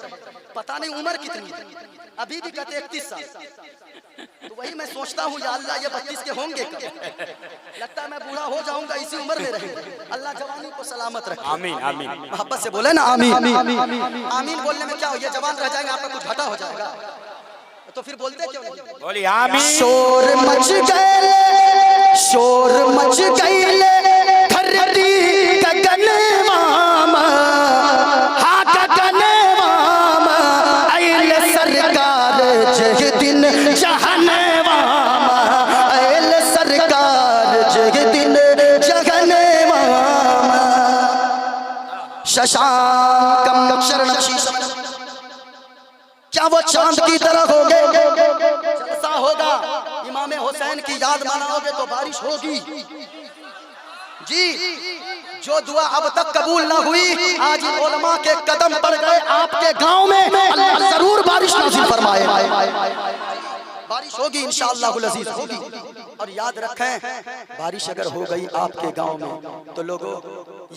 पता नहीं उम्र कितनी है, अभी भी कहते 31 साल। तो वही मैं सोचता हूँ या अल्लाह ये 32 के होंगे कब? लगता है मैं बूढ़ा हो जाऊंगा, इसी उम्र में रहेंगे। अल्लाह जवानी को सलामत रखे। आमीन आमीन। मोहब्बत से बोले ना आमीन। आमीन बोलने में क्या हो, ये जवान रह जाएंगे, आपका कुछ घाटा हो जाएगा, तो फिर बोलते क्यों नहीं? बोलिए आमीन। शोर मच गए, शोर मच गए धरती गगन वाम, हाँ गगन वाम, आइल सरकार जग दिन जहन वाम, आइल सरकार जग दिन जहन वाम। शशांकम शरणम शीशम, क्या वो चांद की तरह होंगे? जलसा होगा, इमाम हुसैन की याद मनाओगे तो बारिश होगी जी। जो दुआ अब तक कबूल ना हुई, आज उलमा के कदम पड़ गए आपके गांव में, अल्लाह जरूर बारिश नाज़िल फरमाए। बारिश होगी इंशाअल्लाहुल अज़ीज़ होगी। और याद रखें, बारिश अगर हो गई आपके गांव में तो लोगों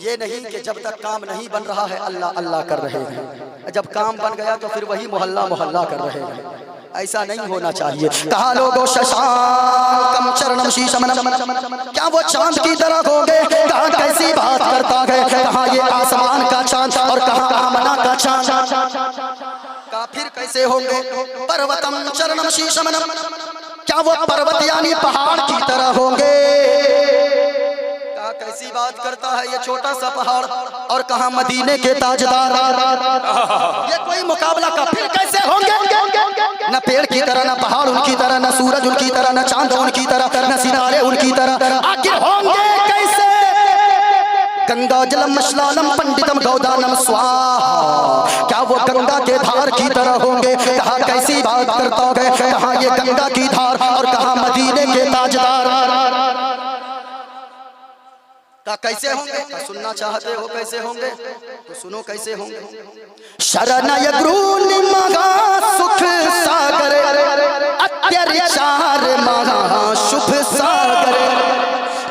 ये नहीं कि जब तक काम नहीं बन रहा है अल्लाह अल्लाह कर रहे हैं, जब काम बन गया तो फिर वही मोहल्ला मोहल्ला कर रहे हैं। ऐसा नहीं होना चाहिए। कहा लोगों शशांकम चरणम शीशमनम, क्या वो चांद की तरह होंगे? कहा कैसी बात करता है, कहा ये आसमान का चांद और कहा आमना का चांद। कहा फिर कैसे होंगे? पर्वतम चरणम शीशमनम, क्या वो पर्वत यानी पहाड़ की तरह होंगे? कहा कैसी बात करता है, ये छोटा सा पहाड़ और कहा मदीने के ताजदार। ये कोई मुकाबला का? फिर कैसे होंगे? न पेड़ की तरह, न पहाड़ उनकी तरह, न सूरज उनकी तरह, न चांद उनकी तरह, न सितारे उनकी तरह, आखिर होंगे कैसे? गंगा जलम मशलालम पंडितम गौदानम स्वाहा, क्या वो गंगा के धार की तरह होंगे? कहा कैसी बात करता है, कहा ये गंगा की धार और कहा मदीने के ताजदार। कहा कैसे होंगे? सुनना चाहते हो कैसे होंगे तो सुनो कैसे होंगे। शरणय गुरु मगा सुख सागर, अत्याचार महा शुभ सागर।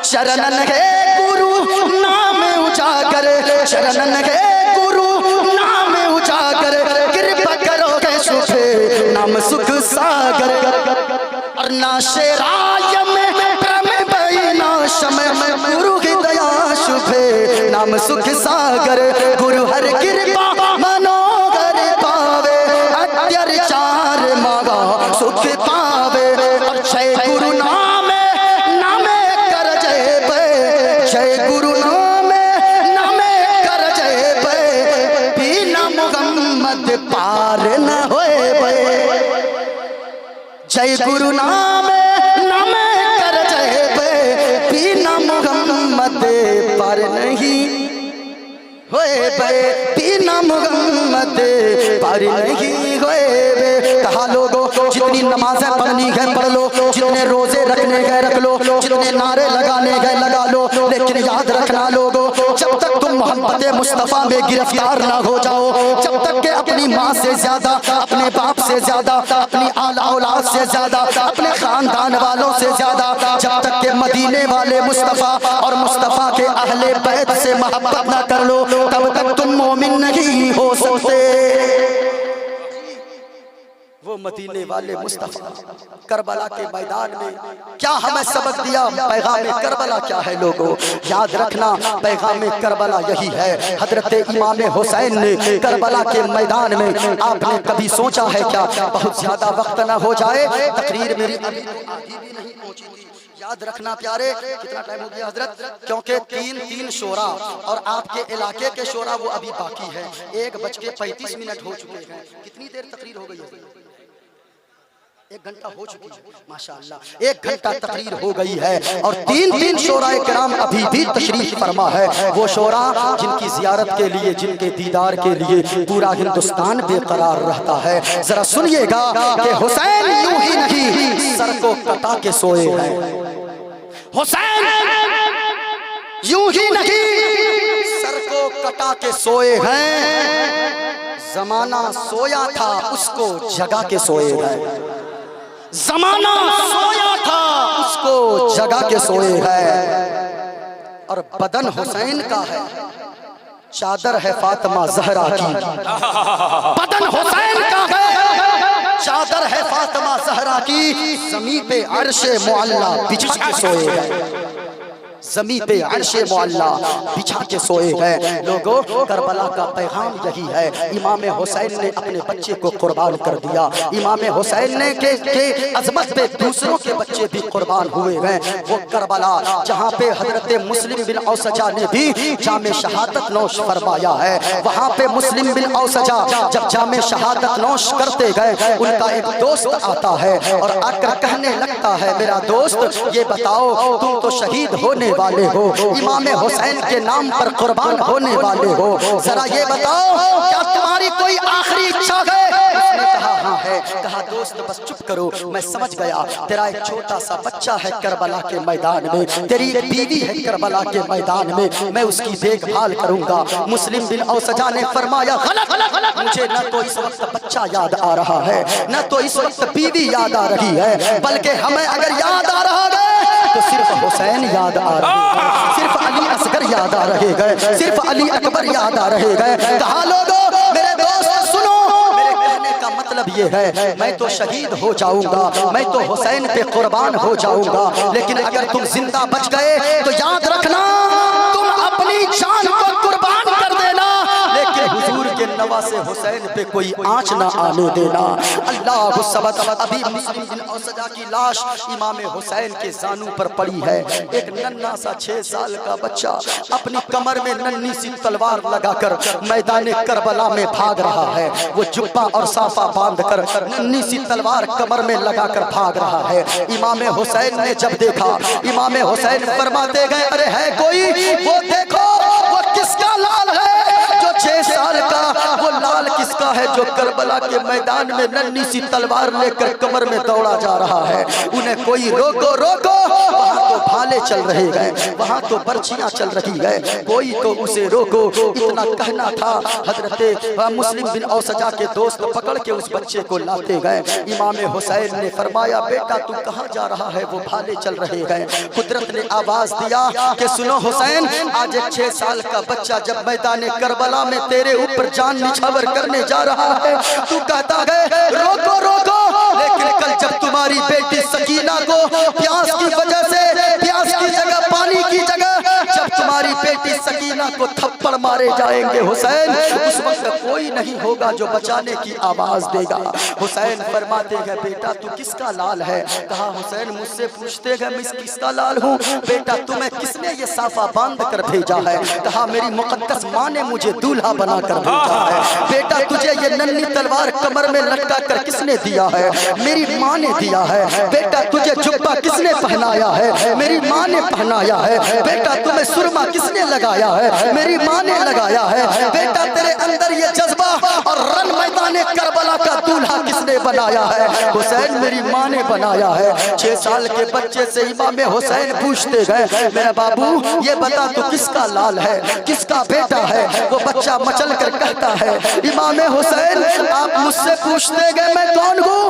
शरणन है गुरु नाम उजागर, शरणन है गुरु नाम उजागर, कृपा करोगे शुभ नाम सुख सागर। और नाशे राय में प्रेम भई नाश में, गुरु की दया शुभ नाम सुख सागर। गुरु हर कृपा मनोगर पावे, अत्याचार मगा सुख पावे। जय गुरु नाम नामे कर जय पे, जय गुरु नाम नामे कर जय पे, बिना मुहम्मद पार न होए बे। जय गुरु नाम नामे कर जय पे, बिना मुहम्मद पार नहीं मुहम्मद पर नहीं हुए। कहा लोगों जितनी नमाजें पढ़नी है पढ़ लो, जितने रोजे रखने गए रख लो, जितने नारे लगाने गए लगा लो, लेकिन याद रखना लोगों जब तक तुम मोहब्बत मुस्तफ़ा में गिरफ्तार ना हो जाओ, जब तक के अपनी माँ से ज्यादा, अपने बाप से ज्यादा, अपनी आला औलाद से ज्यादा, अपने खानदान वालों से ज्यादा, जब तक के मदीने वाले मुस्तफ़ा और मुस्तफ़ा के अहले बैत से मोहब्बत ना कर लो, तब तक तुम मोमिन नहीं हो सकते। वो मदीने वाले मुस्तफ़ा करबला के मैदान में क्या हमें सबक दिया। पैगाम करबला क्या है लोगों, याद रखना पैगाम करबला यही है। हजरत इमाम हुसैन ने करबला के मैदान में, आपने कभी सोचा है क्या, बहुत ज्यादा वक्त ना हो जाए, तकरीर मेरी अभी तो आधी भी नहीं पहुंची थी। याद रखना प्यारे, कितना टाइम हो गया हजरत, क्योंकि तीन शोरा और आपके इलाके के शोरा वो अभी बाकी है। 1:35 हो चुके हैं। कितनी देर तकरीर हो गई है? 1 घंटा हो चुकी है माशाअल्लाह। 1 घंटा तकरीर हो गई है और तीन शोराए किराम अभी भी तशरीफ फरमा है। वो शोरा जिनकी जियारत के लिए, जिनके दीदार के लिए पूरा हिंदुस्तान बेकरार रहता है। जरा सुनिएगा कि हुसैन यूं ही नहीं सर को कटा के सोए हैं। हुसैन यूं ही नहीं सर को कटा के सोए हैं। जमाना सोया था उसको जगा के सोए हैं। ज़माना सोया था उसको जगा के सोए है। और बदन हुसैन का है, चादर है फातिमा ज़हरा की। बदन हुसैन का है, चादर है फातिमा ज़हरा की। ज़मीन पे अर्शे मुअल्ला बिछा के सोए है। ज़मीन पे अर्शे मुअल्ला बिछा के सोए हैं। लोगों करबला का पैगाम यही है। इमाम हुसैन ने अपने बच्चे को कुर्बान कर दिया। इमाम हुसैन ने के अजमत पे दूसरों के बच्चे भी कुर्बान हुए हैं। वो करबला जहाँ पे हजरत मुस्लिम बिन औसजा ने भी जामे शहादत नोश फरमाया है, वहाँ पे मुस्लिम बिन औसजा जब जामे शहादत नोश करते गए, उनका एक दोस्त आता है और आकर कहने लगता है, मेरा दोस्त ये बताओ तुम तो शहीद होने वाले हो, इमाम हुसैन के नाम पर कुर्बान होने वाले हो, जरा ये बताओ क्या तुम्हारी कोई आखिरी इच्छा है? उसने कहा हाँ है। कहा दोस्त बस चुप करो, मैं समझ गया, तेरा एक छोटा सा बच्चा है करबला के मैदान में, तेरी एक बीवी है करबला के मैदान में, मैं उसकी देखभाल करूंगा। मुस्लिम बिन औसजा ने फरमाया गलत, मुझे न तो इस वक्त बच्चा याद आ रहा है, न तो इस वक्त बीवी याद आ रही है, बल्कि हमें अगर याद आ रहा है तो सिर्फ हुसैन याद आ रहे हैं, सिर्फ अली असगर याद आ रहे गए, सिर्फ अली अकबर याद आ रहे गए। कहा लोगों मेरे दोस्त सुनो, मेरे कहने का मतलब ये है, मैं तो शहीद हो जाऊंगा, मैं तो हुसैन पे कुर्बान हो जाऊंगा, लेकिन अगर तुम जिंदा बच गए तो याद रखना तुम अपनी जान को कुर्बान कर देना, लेकिन हुजूर के नवासे हुसैन पे कोई आंच ना आने देना। अल्लाह सबत। अभी मुस्लिम बिन औसजा की लाश इमाम हुसैन के जानू पर पड़ी है। एक नन्हा सा 6 साल का बच्चा अपनी कमर में नन्ही सी तलवार लगाकर मैदान करबला में भाग रहा है। वो जुब्बा और साफा बांधकर नन्ही सी तलवार कमर में लगाकर भाग रहा है। इमाम हुसैन ने जब देखा, इमाम हुसैन फरमाते गए, अरे है कोई, वो देखो वो किसका लाल है जो 6 साल का, वो लाल किसका है जो करबला के मैदान में नन्ही सी तलवार लेकर कमर में दौड़ा जा रहा है। उन्हें कोई रोको रोको, वहाँ तो भाले चल रहे गए, वहाँ तो बर्छियाँ चल रही है, कोई तो उसे रोको। इतना कहना था, हजरत मुस्लिम बिन औसजा के दोस्त पकड़ के उस बच्चे को लाते गए। इमाम हुसैन ने फरमाया, बेटा तू कहाँ जा रहा है? वो भाले चल रहे गए। कुदरत ने आवाज दिया कि सुनो हुसैन, आज एक 6 साल का बच्चा जब मैदान करबला में तेरे ऊपर जान निछावर करने जा रहा है, तू कहता है रोको रोको, लेकिन कल जब तुम्हारी बेटी सकीना को प्यास की वजह से, प्यास की जगह पानी की जगह, जब तुम्हारी बेटी सकीना को थप्पड़ मारे जाएंगे हुसैन, उस वक्त कोई नहीं होगा जो बचाने की आवाज देगा। हुसैन फरमाते हैं, बेटा तू किसका लाल है? कहा हुसैन मुझसे पूछते हैं मैं किसका लाल हूँ? बेटा तुम्हें किसने ये साफा बांध कर भेजा है? कहा मेरी मुकद्दस माँ ने मुझे दूल्हा बना कर भेजा है। बेटा तुझे ये नन्ही तलवार कमर में लटका कर किसने दिया है? मेरी माँ ने दिया है। बेटा तुझे जुब्बा किसने पहनाया है? मेरी माँ ने पहनाया है। बेटा तुम्हें सुरमा किसने लगाया है? मेरी माँ ने ने लगाया है। बेटा तेरे अंदर ये जज्बा और रन मैदान करबला का दूल्हा किसने बनाया है? हुसैन मेरी माँ ने बनाया है। 6 साल के बच्चे से इमाम हुसैन पूछते गए, मेरा बाबू ये बता तू किसका लाल है, किसका बेटा है? वो बच्चा मचल कर कहता है, इमाम हुसैन आप मुझसे पूछते गए मैं कौन हूँ?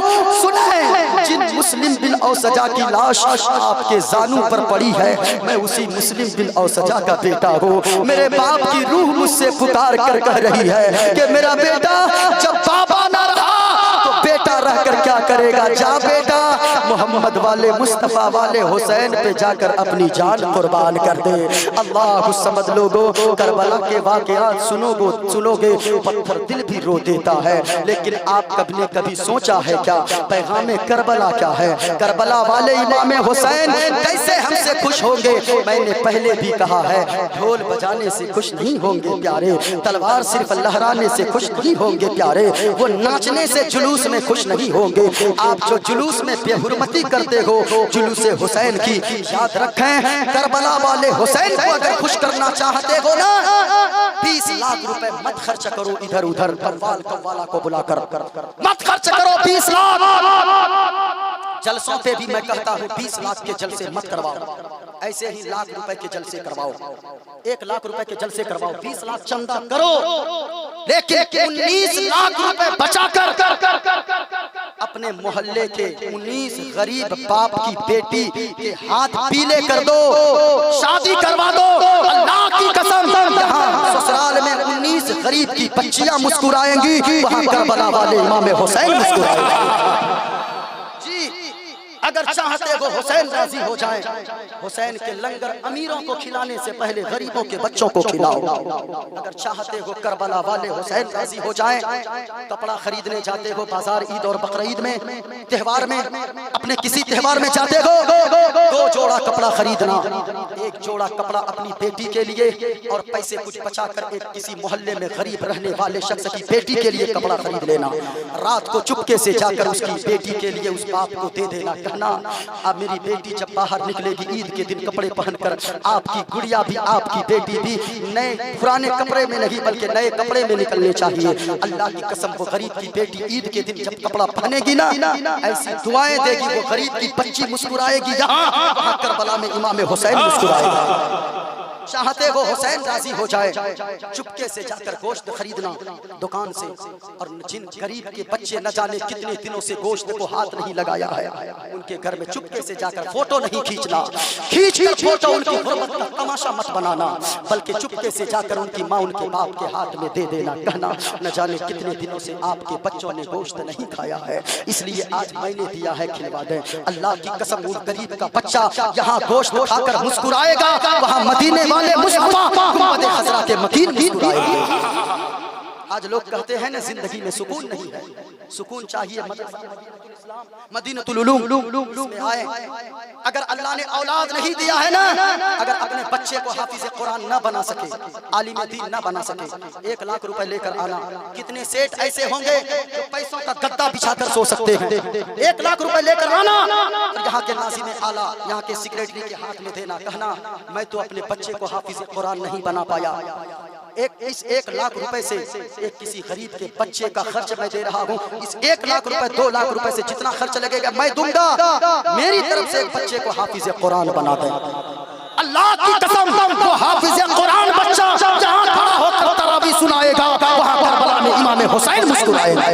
सुने, जिन मुस्लिम बिन औसजा की लाश आपके जानू पर पड़ी है, मैं उसी मुस्लिम बिन औसजा का बेटा हूँ। मेरे बाप की रूह मुझसे पुकार कर कह रही है कि मेरा बेटा जब बाबा ना रहा तो बेटा रहकर क्या करेगा? जा बेटा मोहम्मद वाले मुस्तफा वाले हुसैन पे जाकर अपनी जान कुर्बान कर दे। अल्लाह समझ लोगो, करबला के वाक़यात सुनोगे पत्थर दिल भी रो देता है। लेकिन आप कभी ने कभी सोचा है क्या पैगाम करबला क्या है? करबला वाले इमाम हुसैन कैसे हमसे खुश होंगे? मैंने पहले भी कहा है, ढोल बजाने से खुश नहीं होंगे प्यारे, तलवार सिर्फ लहराने से खुश नहीं होंगे प्यारे, वो नाचने से जुलूस में खुश नहीं होंगे। आप जो जुलूस में बेहुरमती करते हो, जुलूस हुसैन की याद रखें, करबला वाले हुसैन को अगर खुश करना चाहते हो ना, 20 लाख रुपए मत खर्च करो इधर उधर, कव्वाला को बुलाकर मत खर्च करो 20 लाख। जलसों पे भी मैं कहता हूँ 20 लाख के जलसे मत करवाओ, ऐसे ही लाख रुपए के जलसे करवाओ, 1 लाख रुपए के जलसे करवाओ, 20 लाख चंदा करो, लेकिन 19 लाख रुपए बचाकर अपने मोहल्ले के 19 गरीब बाप की बेटी के हाथ पीले कर दो, शादी करवा दो। अल्लाह की कसम, यहाँ ससुराल में 19 गरीब की बच्चियां मुस्कुराएंगी, वहाँ करबला वाले इमाम हुसैन मुस्कुराएंगे। अगर चाहते हो हुसैन राजी हो जाए, हुसैन के लंगर अमीरों को खिलाने से पहले गरीबों के बच्चों को खिलाओ। अगर चाहते हो करबला वाले हुसैन राजी हो जाए, कपड़ा खरीदने जाते हो बाजार ईद और बकरीद में, त्योहार में, अपने किसी त्योहार में जाते हो, 2 जोड़ा कपड़ा खरीदना, 1 जोड़ा कपड़ा अपनी बेटी के लिए और पैसे कुछ बचाकर एक किसी मोहल्ले में गरीब रहने वाले शख्स की बेटी के लिए कपड़ा खरीद लेना। रात को चुपके से जाकर उसकी बेटी के लिए उस बाप को दे देना, कहना अब मेरी बेटी जब बाहर निकलेगी ईद के दिन कपड़े पहनकर, आपकी गुड़िया भी आपकी बेटी भी नए पुराने कपड़े में नहीं बल्कि नए कपड़े में निकलने चाहिए। अल्लाह की कसम, वो गरीब की बेटी ईद के दिन जब कपड़ा पहनेगी ना, ऐसी दुआएं देगी, वो गरीब की बच्ची मुस्कुराएगी, यहाँ करबला में इमाम हुसैन मुस्कुराएगा। चाहते हो हुसैन राजी हो जाए, चुपके से जाकर गोश्त खरीदना दुकान से, और जिन गरीब के बच्चे न जाने कितने दिनों से गोश्त को हाथ नहीं लगाया है, उनके घर में चुपके से जाकर फोटो नहीं खींचना, खींचकर फोटो उनकी गुर्बत का तमाशा मत बनाना, बल्कि चुपके से जाकर उनकी माँ उनके बाप के हाथ में दे देना, कहना न जाने कितने दिनों से आपके बच्चों ने गोश्त नहीं खाया है, इसलिए आज मैंने दिया है, खिलवा दें। अल्लाह की कसम, उन गरीब का बच्चा यहाँ गोश्त खाकर मुस्कुराएगा, वहाँ मदीने वाले मुस्तफा गुंबद खजरा के मकीन मुस्कुराएंगे। आज लोग कहते हैं ना जिंदगी में सुकून नहीं है, सुकून चाहिए मदीनतुल उलूम में आए। अगर अल्लाह ने औलाद नहीं दिया है ना, अगर अपने बच्चे को हाफिज कुरान न बना सके, आलिम दीन न बना सके, 1 लाख रुपए लेकर आना। कितने सेठ ऐसे होंगे जो पैसों का गद्दा बिछाकर सो सकते हैं? 1 लाख रुपए लेकर आना, यहाँ के नाज़िम आला, यहाँ के सेक्रेटरी के हाथ में देना, कहना मैं तो अपने बच्चे को हाफिज कुरान नहीं बना पाया, इस 1 लाख रुपए से एक किसी गरीब के बच्चे का खर्च मैं दे रहा हूँ, इस 1 लाख रुपए 2 लाख रुपए से जितना खर्च लगेगा मैं दूंगा, मेरी तरफ से एक बच्चे को हाफिज कुरान बना दे। अल्लाह की कसम, वो हाफिज कुरान बच्चा जहाँ खड़ा होकर तरावी सुनाएगा, वहाँ करबला में इमाम हुसैन मुस्कुराएगा।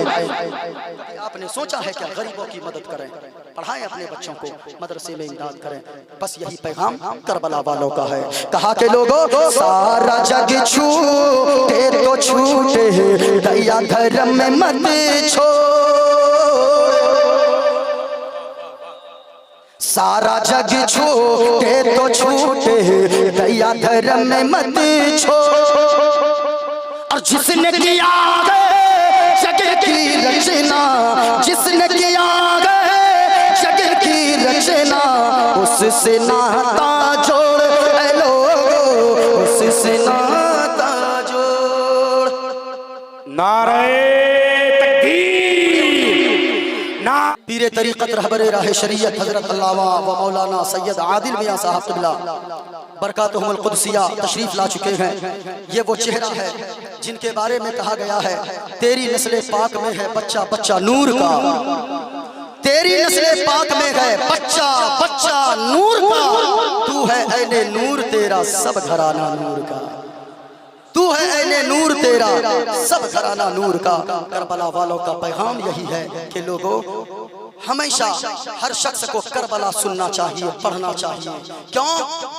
आपने सोचा है क्या गरीबों की मदद करें, पढ़ाएं अपने बच्चों को, मदरसे में इमदाद करें, बस यही पैगाम करबला वालों का है। कहा के लोगों, सारा जग छूटे तो छूटे, दया धर्म में मत छोड़, सारा जग छूटे तो छूटे, दया धर्म में मत छोड़, और जिसने किया जग की रचना, जिसने किया जग की रचना, उससे नाता जोड़, उससे नाता जोड़। नारे ना पीरे तरीक़त रहबरे राह शरीयत हजरत अल्लामा व मौलाना सैयद आदिल मियां साहब क़िबला बरकातुहुमुल कुदसिया तशरीफ ला चुके हैं। ये वो चेहरा है जिनके बारे में कहा गया है तेरी नस्ल पाक में है बच्चा बच्चा नूर का, तेरी नस्ल पाक में है बच्चा बच्चा नूर का, तू है ऐने नूर तेरा सब घराना नूर का, तू है ऐने नूर तेरा सब घराना नूर का। करबला वालों का पैगाम यही है कि लोगों हमेशा हर शख्स को करबला सुनना चाहिए, पढ़ना चाहिए। क्यों?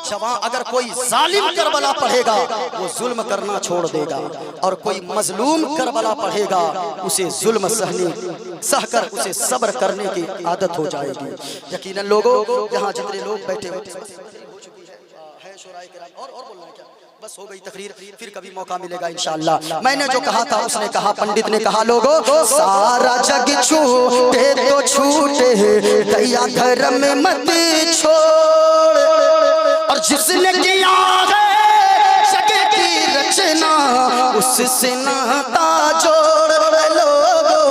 जवां अगर कोई जालिम करबला पढ़ेगा वो जुल्म करना छोड़ देगा, और कोई मजलूम करबला पढ़ेगा उसे जुल्म सहकर उसे सब्र करने की आदत हो जाएगी। यकीनन लोगों यहाँ जितने लोग बैठे हुए और बोलना है क्या? बस हो गई तकरीर, फिर कभी मौका मिलेगा इंशाअल्लाह। मैंने जो कहा था उसने कहा, पंडित ने कहा लोगों सारा जग छूटे तो छूटे दया धर्म मत छोड़, और जिसने किया है जग की रचना उससे नाता जोड़ लोगों,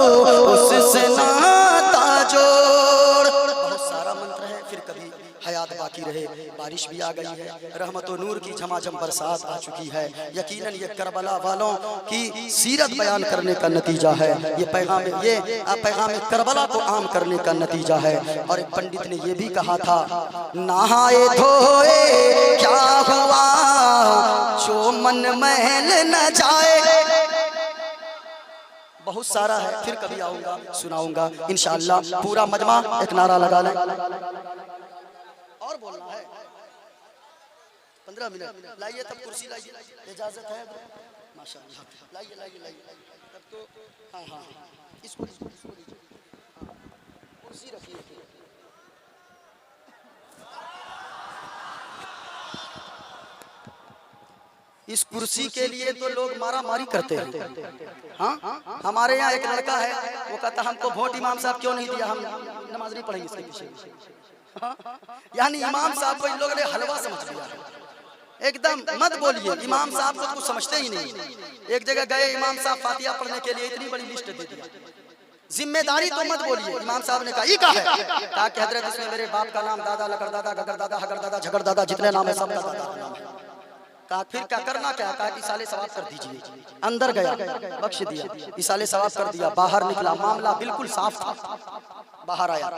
उससे नाता जोड़। बहुत सारा मंत्र है, फिर कभी हयात बाकी रहे। बारिश भी आ गई है, रहमत और नूर की झमाझम बरसात आ चुकी है। यकीनन ये करबला वालों की सीरत बयान करने का नतीजा है, ये पैगाम करबला को आम करने का नतीजा है। और एक पंडित ने ये भी कहा था नहाए धोए क्या हुआ जो मन महल न जाए। बहुत सारा है, फिर कभी आऊंगा सुनाऊंगा इंशाअल्लाह। पूरा मजमा एक नारा लगा लें और बोलना है 15 मिनट। लाइए तब कुर्सी लाइए, इजाजत है माशाअल्लाह। लाइए लाइए लाइए तब तो हाँ हाँ इसको कुर्सी रखिए। इस कुर्सी के लिए तो लोग मारा मारी करते हैं। हाँ हमारे यहाँ एक लड़का है, वो कहता हमको वोट इमाम साहब क्यों नहीं दिया, हम नमाज नहीं पढ़ेंगे इसके पीछे। यानी इमाम साहब को इन लोगों ने हलवा समझ लिया है। एकदम मत बोलिए, इमाम साहब को कुछ समझते ही नहीं। एक जगह गए इमाम साहब फातिहा पढ़ने के लिए, इतनी बड़ी लिस्ट दे दी, जिम्मेदारी तो मत बोलिए। इमाम साहब ने कहा ये क्या है? कहा कि हजरत इसमें मेरे बाप का नाम, दादा लकर दादा गगर दादा हगर दादा झगड़ दादा जितने नाम है सबका दादा का नाम है। कहा फिर क्या करना, क्या? कहा कि इसाले सवाब कर दीजिए। अंदर गया, बख्श दिया, इसाले सवाब कर दिया, बाहर निकला, मामला बिल्कुल साफ था। बाहर आया,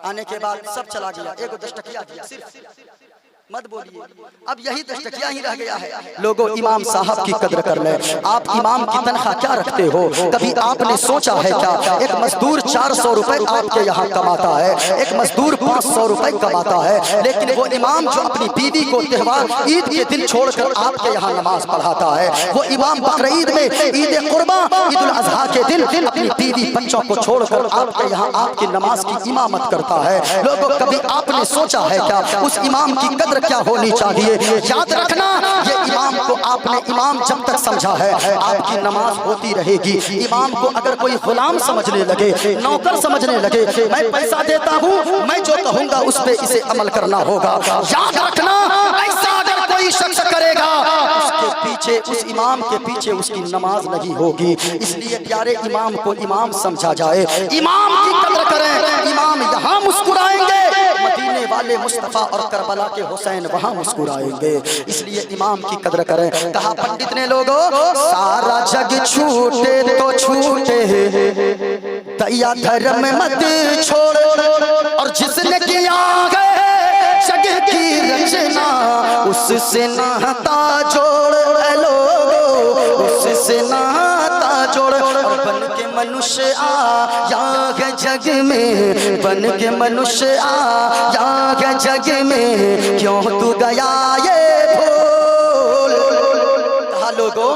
आने के बाद सब चला गया, एक 10 टकिया दिया सिर्फ। मत बोलिए, अब यही 10 टकिया ही रह गया है। लोगों इमाम साहब की कदर कर ले। आप इमाम की तनख्वाह क्या रखते हो? कभी आपने सोचा है क्या? एक मजदूर 400 रुपए आपके यहाँ कमाता है, एक मजदूर 500 रुपए कमाता है, लेकिन वो इमाम जो अपनी बीवी को त्योहार ईद के दिन छोड़कर आपके यहाँ नमाज पढ़ाता है, वो इमाम बकरीद में, ईद कुर्बा, ईद उल अजहा के दिन अपनी बीवी बच्चों को छोड़कर आपके यहाँ आपकी नमाज की इमामत करता है। लोगों कभी आपने सोचा है क्या उस इमाम की कदर क्या होनी चाहिए? याद रखना, ये इमाम को आपने इमाम जब तक समझा है आपकी नमाज होती रहेगी। इमाम को अगर कोई गुलाम समझने लगे, नौकर समझने लगे, मैं पैसा देता हूँ, मैं जो कहूँगा उस पे इसे अमल करना होगा। याद रखना, ऐसा अगर कोई शख्स करेगा उसके पीछे, उस इमाम के पीछे उसकी नमाज नहीं होगी। इसलिए प्यारे इमाम को इमाम समझा जाए, इमाम की कदर करें। इमाम यहाँ मुस्कुराएंगे, मदीने वाले मुस्तफा और करबला के हुसैन वहाँ मुस्कुराएंगे। इसलिए इमाम की कदर करें। कहा पंडित ने लोगों सारा जग छूटे तो छूटे दया धर्म मत छोड़, और जिसने किया है जग की रचना उससे नाता जोड़ लोगों, उससे नाता जोड़। और बन के मनुष्य आया है जग में, बन के मनुष्य आया है जग में, क्यों तू गया ये भूल। कहा लोगों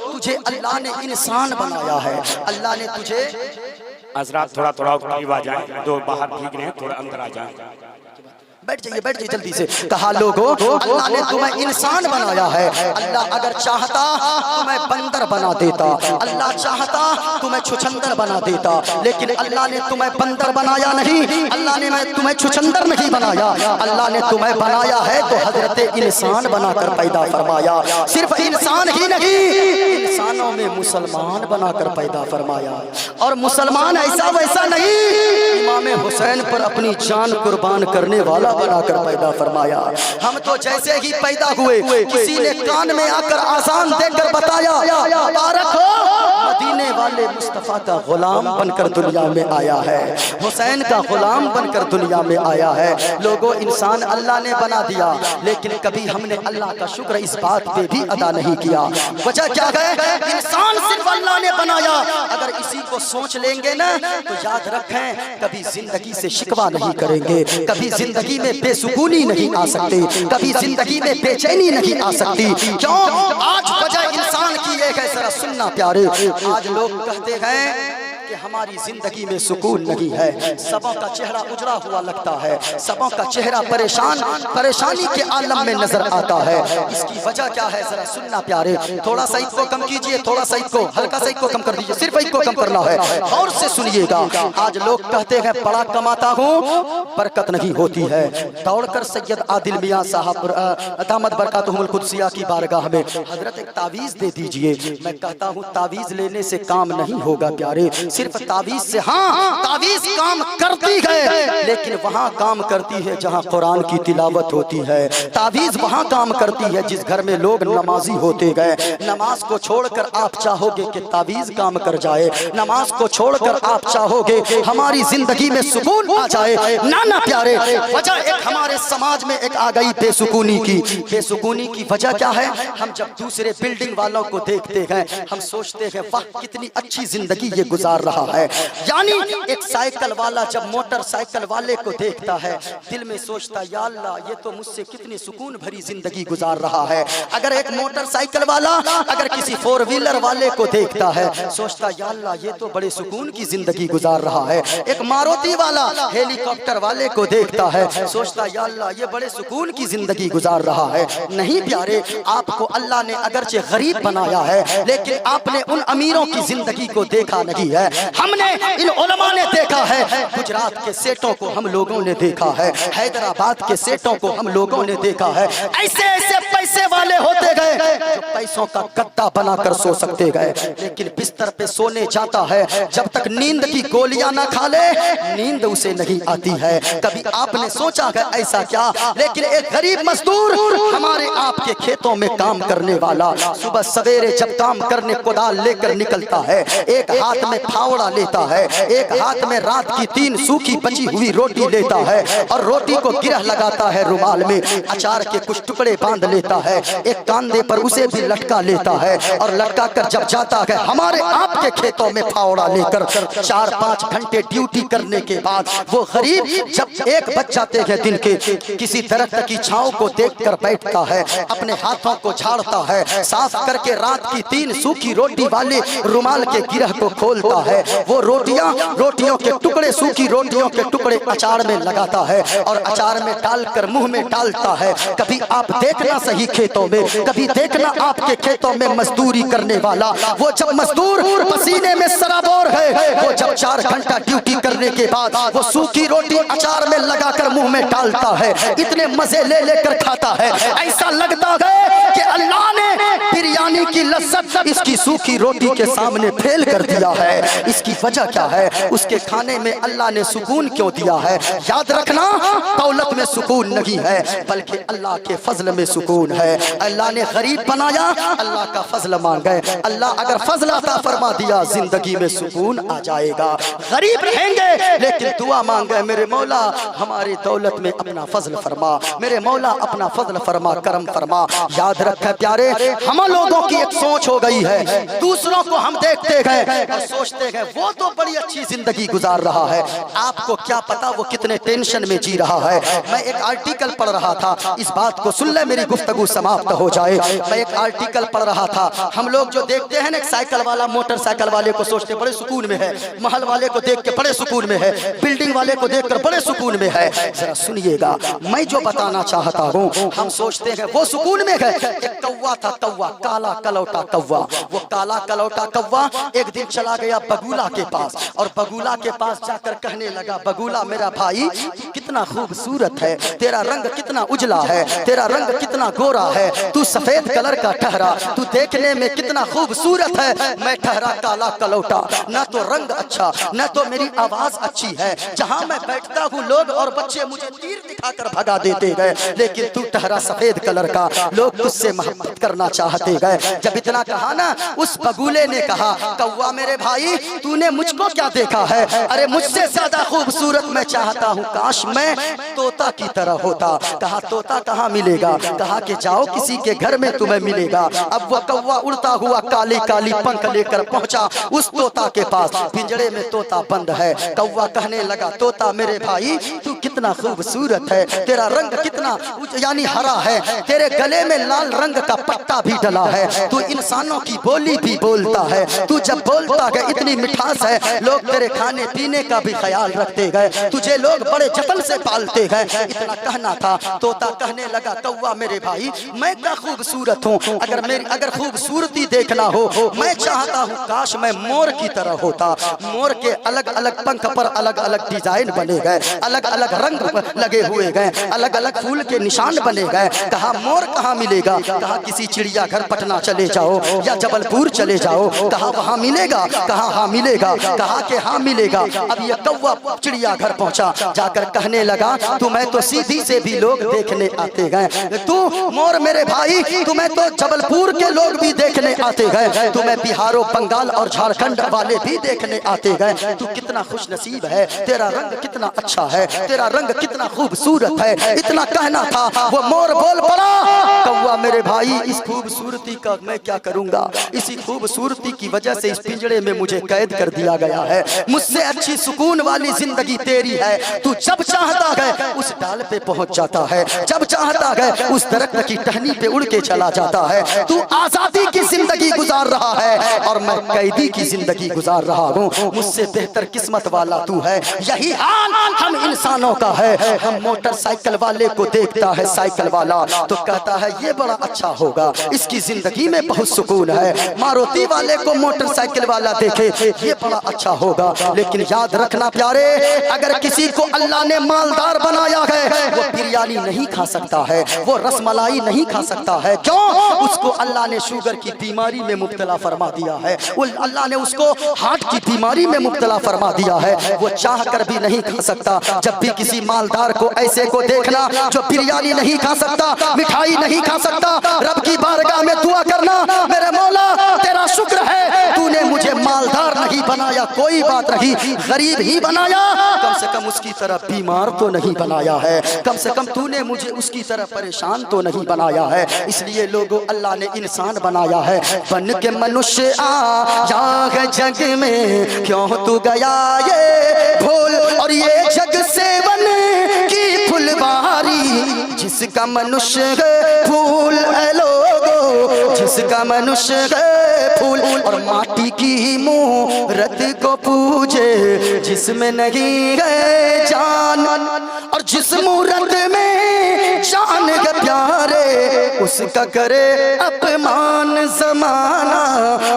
तुझे अल्लाह ने इंसान बनाया है, अल्लाह ने तुझे। हजरात थोड़ा थोड़ा करीब आ जाए, दो बाहर भीग रहे हैं, थोड़ा अंदर आ जाए। बैठ जाइए जल्दी से। कहा लोगों अल्लाह ने तुम्हें इंसान बनाया है, अल्लाह अगर चाहता तुम्हें बंदर बना देता, अल्लाह चाहता तुम्हें छुछंदर बना देता, लेकिन अल्लाह ने तुम्हें बंदर बनाया नहीं, अल्लाह ने तुम्हें छुछंदर नहीं बनाया, अल्लाह ने तुम्हें बनाया है तो हजरत इंसान बनाकर पैदा फरमाया। सिर्फ इंसान ही नहीं, इंसानों में मुसलमान बनाकर पैदा फरमाया। और मुसलमान ऐसा वैसा नहीं, इमाम हुसैन पर अपनी जान कुर्बान करने वाला बनाकर पैदा फरमाया। हम तो जैसे ही पैदा हुए किसी ने कान में आकर आजान देकर बताया, मुबारक हो, मदीने वाले मुस्तफा का गुलाम बनकर दुनिया में आया है, हुसैन का गुलाम बनकर दुनिया में आया है। लोगों, इंसान अल्लाह ने बना दिया, लेकिन कभी हमने अल्लाह का शुक्र इस बात पे भी अदा नहीं किया। वजह क्या है? इंसान सिर्फ अल्लाह ने बनाया। अगर इसी को सोच लेंगे ना तो याद रखें, कभी जिंदगी से शिकवा नहीं करेंगे, कभी जिंदगी में बेसुकूनी नहीं आ सकती, कभी जिंदगी में बेचैनी नहीं आ सकती। क्यों? आज वजह इंसान की एक है, जरा सुनना प्यारे। आज लोग कहते हैं कि हमारी जिंदगी में सुकून नहीं है, सबों का चेहरा उजड़ा हुआ लगता है, सबों का चेहरा परेशानी के आलम में नजर आता है। इसकी वजह क्या है? जरा सुनना प्यारे। थोड़ा सा इसको कम कीजिए, थोड़ा सा इसको, हल्का सा इसको कम कर दीजिए, सिर्फ इसको कम करना है। और से सुनिएगा, आज लोग कहते हैं बड़ा कमाता हूँ, बरकत नहीं होती है। दौड़कर सैयद आदिल मियां साहब दामद बरकातुहुल कुदसिया की बारगाह में, हजरत एक तावीज दे दीजिए। मैं कहता हूँ तावीज लेने से काम नहीं होगा प्यारे, सिर्फ तावीज से, हाँ तावीज काम करती है, लेकिन वहाँ काम करती है जहाँ कुरान की तिलावत होती है। तावीज वहाँ काम करती है जिस घर में लोग नमाजी होते गए। नमाज को छोड़कर आप चाहोगे कि तावीज काम कर जाए, नमाज को छोड़कर आप चाहोगे हमारी जिंदगी में सुकून आ जाए, ना ना प्यारे। वजह एक हमारे समाज में एक आ गई बेसुकूनी की। बेसुकूनी की वजह क्या है? हम जब दूसरे बिल्डिंग वालों को देखते हैं, हम सोचते हैं वाह कितनी अच्छी जिंदगी ये गुजार रहा है। यानी एक साइकिल वाला जब मोटरसाइकिल वाले को देखता है, दिल में सोचता या अल्लाह ये तो मुझसे कितनी सुकून भरी जिंदगी गुजार रहा है। अगर एक मोटरसाइकिल वाला अगर किसी फोर व्हीलर वाले को देखता है, सोचता या अल्लाह ये तो बड़े सुकून की जिंदगी गुजार रहा है। एक मारुति वाला हेलीकॉप्टर वाले को देखता है, सोचता या अल्लाह ये बड़े सुकून की जिंदगी गुजार रहा है। नहीं प्यारे, आपको अल्लाह ने अगरचे गरीब बनाया है, लेकिन आपने उन अमीरों की जिंदगी को देखा नहीं है। हमने इन उलमा ने देखा है, गुजरात के सेठों को हम लोगों ने देखा है, हैदराबाद के सेठों को हम लोगों ने देखा है। ऐसे ऐसे पैसे वाले होते गए जो पैसों का गद्दा बनाकर सो सकते गए, लेकिन बिस्तर पे सोने जाता है, जब तक नींद की गोलियां ना खा ले नींद उसे नहीं आती है। कभी आपने सोचा है ऐसा क्या? लेकिन एक गरीब मजदूर हमारे आपके खेतों में काम करने वाला, सुबह सवेरे जब काम करने कुदाल लेकर निकलता है, एक हाथ में फावड़ा लेता है, एक हाथ में रात की 3 सूखी बची हुई रोटी लेता है, और रोटी को गिरह लगाता है रुमाल में, अचार के कुछ टुकड़े बांध लेता है, एक कांधे पर उसे भी लटका लेता है, और लटका कर जब जाता है हमारे आपके खेतों में फावड़ा लेकर 4-5 घंटे ड्यूटी करने के बाद वो गरीब जब 1 बज जाते हैं दिन के, किसी दरख्त की छांव को देखकर बैठता है, अपने हाथों को झाड़ता है, साफ करके रात की 3 सूखी रोटी वाले रुमाल के गिरह को खोलता है, वो रोटियों के टुकड़े, सूखी रोटियों के टुकड़े अचार में लगाता है, और अचार में डालकर मुंह में डालता है। कभी आप देखना सही खेतों में, कभी देखना आपके खेतों में मजदूरी करने वाला, वो जब मजदूर पसीने में सराबोर है, वो जब 4 घंटा ड्यूटी करने के बाद वो सूखी रोटी अचार में लगाकर मुंह में डालता है, इतने मजे ले लेकर खाता है, ऐसा लगता है कि अल्लाह ने बिरयानी की लज्जत इसकी सूखी रोटी के सामने फेल कर दिया है। इसकी वजह क्या है? उसके खाने में अल्लाह ने सुकून क्यों दिया है? याद रखना, दौलत में सुकून नहीं है, बल्कि अल्लाह के फजल में सुकून है। अल्लाह ने गरीब बनाया, अल्लाह का फजल मांगे, अल्लाह अगर फजल अता फरमा दिया जिंदगी में सुकून आ जाएगा। गरीब रहेंगे लेकिन दुआ मांगे, मेरे मौला हमारी दौलत में अपना फजल फरमा, मेरे मौला अपना फजल फरमा, करम फरमा। याद रखे प्यारे, हम लोगों की एक सोच हो गई है, दूसरों को हम देखते गए और सोचते हैं वो तो बड़ी अच्छी जिंदगी गुजार रहा है, आपको क्या पता वो कितने टेंशन में जी रहा है। मैं एक आर्टिकल पढ़ रहा था, इस बात को सुन ले मेरी गुफ्तगू समाप्त हो जाए। मैं एक आर्टिकल पढ़ रहा था, हम लोग जो देखते हैं ना, एक साइकिल वाला मोटरसाइकिल वाले को सोचते बड़े सुकून में है, महल वाले को देख के बड़े सुकून में है, बिल्डिंग वाले को देखकर बड़े सुकून में है। जरा सुनिएगा, मैं जो बताना चाहता हूँ, हम सोचते हैं वो सुकून में है। एक कौवा था, कौवा, काला कलौटा कौवा, वो काला कलौटा कौवा एक दिन चला गया बगुला के पास, और बगुला के पास जाकर कहने लगा, बगुला मेरा भाई कितना खूबसूरत है, तेरा रंग कितना उजला है, तेरा रंग कितना गोरा गोरा है, तू सफेद कलर का ठहरा, तू देखने में कितना खूबसूरत है, मैं ठहरा काला कलौटा। न तो रंग अच्छा, न तो मेरी आवाज अच्छी है, जहाँ मैं बैठता हूँ लोग और बच्चे मुझे तीर दिखाकर भगा देते गए, लेकिन तू ठहरा सफेद कलर का, लोग तुझसे मोहब्बत करना चाहते गए। जब इतना कहा ना, उस बगुले ने कहा, कौवा मेरे भाई तूने मुझको क्या देखा है, अरे मुझसे ज्यादा खूबसूरत मैं चाहता हूँ काश मैं तोता की तरह होता। कहा तोता कहाँ मिलेगा, कहा कि जाओ किसी के घर में तुम्हें मिलेगा। अब वो कौवा उड़ता हुआ काली काली पंख लेकर पहुंचा उस तोता के पास, पिंजरे में तोता बंद है। कौवा कहने लगा, तोता मेरे भाई तू कितना खूबसूरत है, तेरा रंग कितना यानी हरा है, तेरे गले में लाल रंग का पट्टा भी डला है, तू इंसानों की बोली भी बोलता है, तू जब बोलता है इतनी मिठास है, लोग तेरे खाने पीने का भी ख्याल रखते गए, तुझे लोग बड़े जतन से पालते गए। इतना कहना था, तोता कहने लगा, कौवा मेरे भाई मैं क्या खूबसूरत हूँ, अगर खूबसूरती देखना हो मैं चाहता हूँ काश मैं मोर की तरह होता। मोर के अलग अलग पंख पर अलग अलग डिजाइन बने गए, अलग अलग रंग लगे हुए गए, अलग अलग फूल के निशान बने गए। कहा मोर कहाँ मिलेगा, कहा किसी चिड़ियाघर पटना चले जाओ या जबलपुर चले जाओ, कहा वहाँ मिलेगा, कहा हाँ मिलेगा, कहा कि हाँ मिलेगा। अब ये कौवा चिड़ियाघर पहुंचा, जाकर कहने लगा, तुम्हें तो सीधी से भी लोग देखने आते गए, तू मोर मेरे भाई तुम्हें तो जबलपुर के लोग भी देखने आते गए, तुम्हें बिहारो बंगाल और झारखंड वाले भी देखने आते गए, तू कितना खुश नसीब है, तेरा रंग कितना अच्छा है, तेरा रंग कितना खूबसूरत है। इतना कहना था, वो मोर बोल पड़ा, कौवा मेरे भाई इस खूबसूरती का मैं क्या करूंगा, इसी खूबसूरती की वजह से इस पिंजरे में मुझे कैद कर दिया गया है, मुझसे अच्छी सुकून वाली जिंदगी तेरी है, तू जब चाहता है उस डाल पे पहुंच जाता है, जब चाहता है उस दरख्त की टहनी पे उड़ के चला जाता है, तू आजादी की जिंदगी गुजार रहा है और मैं कैदी की जिंदगी गुजार रहा हूँ, मुझसे बेहतर किस्मत वाला तू है। यही हाल हम इंसानों का है, हम मोटरसाइकिल वाले को देखता है साइकिल वाला तो कहता है ये बड़ा अच्छा होगा, इसकी जिंदगी में बहुत सुकून है, मारुति वाले को मोटरसाइकिल वाला देखे ये बड़ा अच्छा होगा। लेकिन याद रखना प्यारे, अगर किसी को अल्लाह ने मालदार बनाया है वो बिरयानी नहीं खा सकता है, वो रसमलाई नहीं खा सकता है, क्यों? उसको अल्लाह ने शुगर की बीमारी में मुब्तला फरमा दिया है, अल्लाह ने उसको हार्ट की बीमारी में मुब्तला फरमा दिया है, वो चाह कर भी नहीं खा सकता। जब भी किसी मालदार को ऐसे को देखना जो बिरयानी नहीं खा सकता, मिठाई नहीं खा सकता, रब की बारगाह में दुआ करना, मेरे मौला तेरा शुक्र है तूने मुझे मालदार नहीं बनाया, कोई बात नहीं, गरीब ही बनाया, कम से कम उसकी तरह बीमार तो नहीं बनाया है, कम से कम तूने मुझे उसकी तरह परेशान तो नहीं बनाया है। इसलिए लोगों अल्लाह ने इंसान बनाया है, बन के मनुष्य आया है जग में, क्यों तू गया ये भूल, और ये जग सेवन की फुलवारी, जिसका मनुष्य है फूल है लोगो, जिसका मनुष्य है फूल, और माटी की मूरत को पूजे जिसमें नहीं है जान, और जिस मूरत में जान के प्यारे उसका करे अपमान जमाना,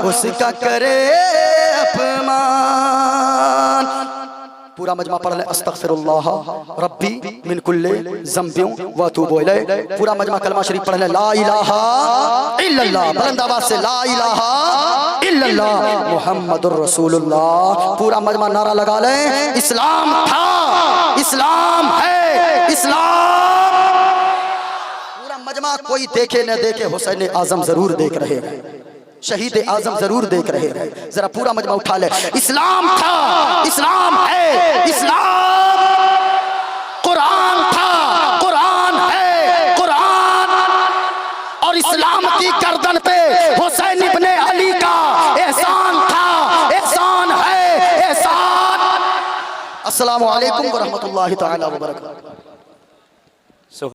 उसका करे अपमान। पूरा मजमा पढ़ ले, अस्तगफिरुल्लाह रब्बी मिन कुल्ले ज़ंबियों व अतूबु इलैह। पूरा मजमा कलमा शरीफ पढ़ ले, ला इलाहा इल्लल्लाह, बुलंद आवाज से ला इलाहा इल्लल्लाह मुहम्मदुर रसूलुल्लाह। पूरा मजमा नारा लगा ले, इस्लाम था, इस्लाम है, इस्लाम। पूरा मजमा कोई देखे न देखे हुसैन आजम जरूर देख रहे हैं, शहीद आजम जरूर देख रहे हैं, जरा पूरा मजमा उठा ले, इस्लाम था, इस्लाम है, इस्लाम, कुरान था, कुरान है, कुरान, और इस्लाम की गर्दन पे हुसैन इब्ने अली का एहसान था, एहसान है, एहसान। अस्सलामु अलैकुम व रहमतुल्लाहि तआला व बरकातहू।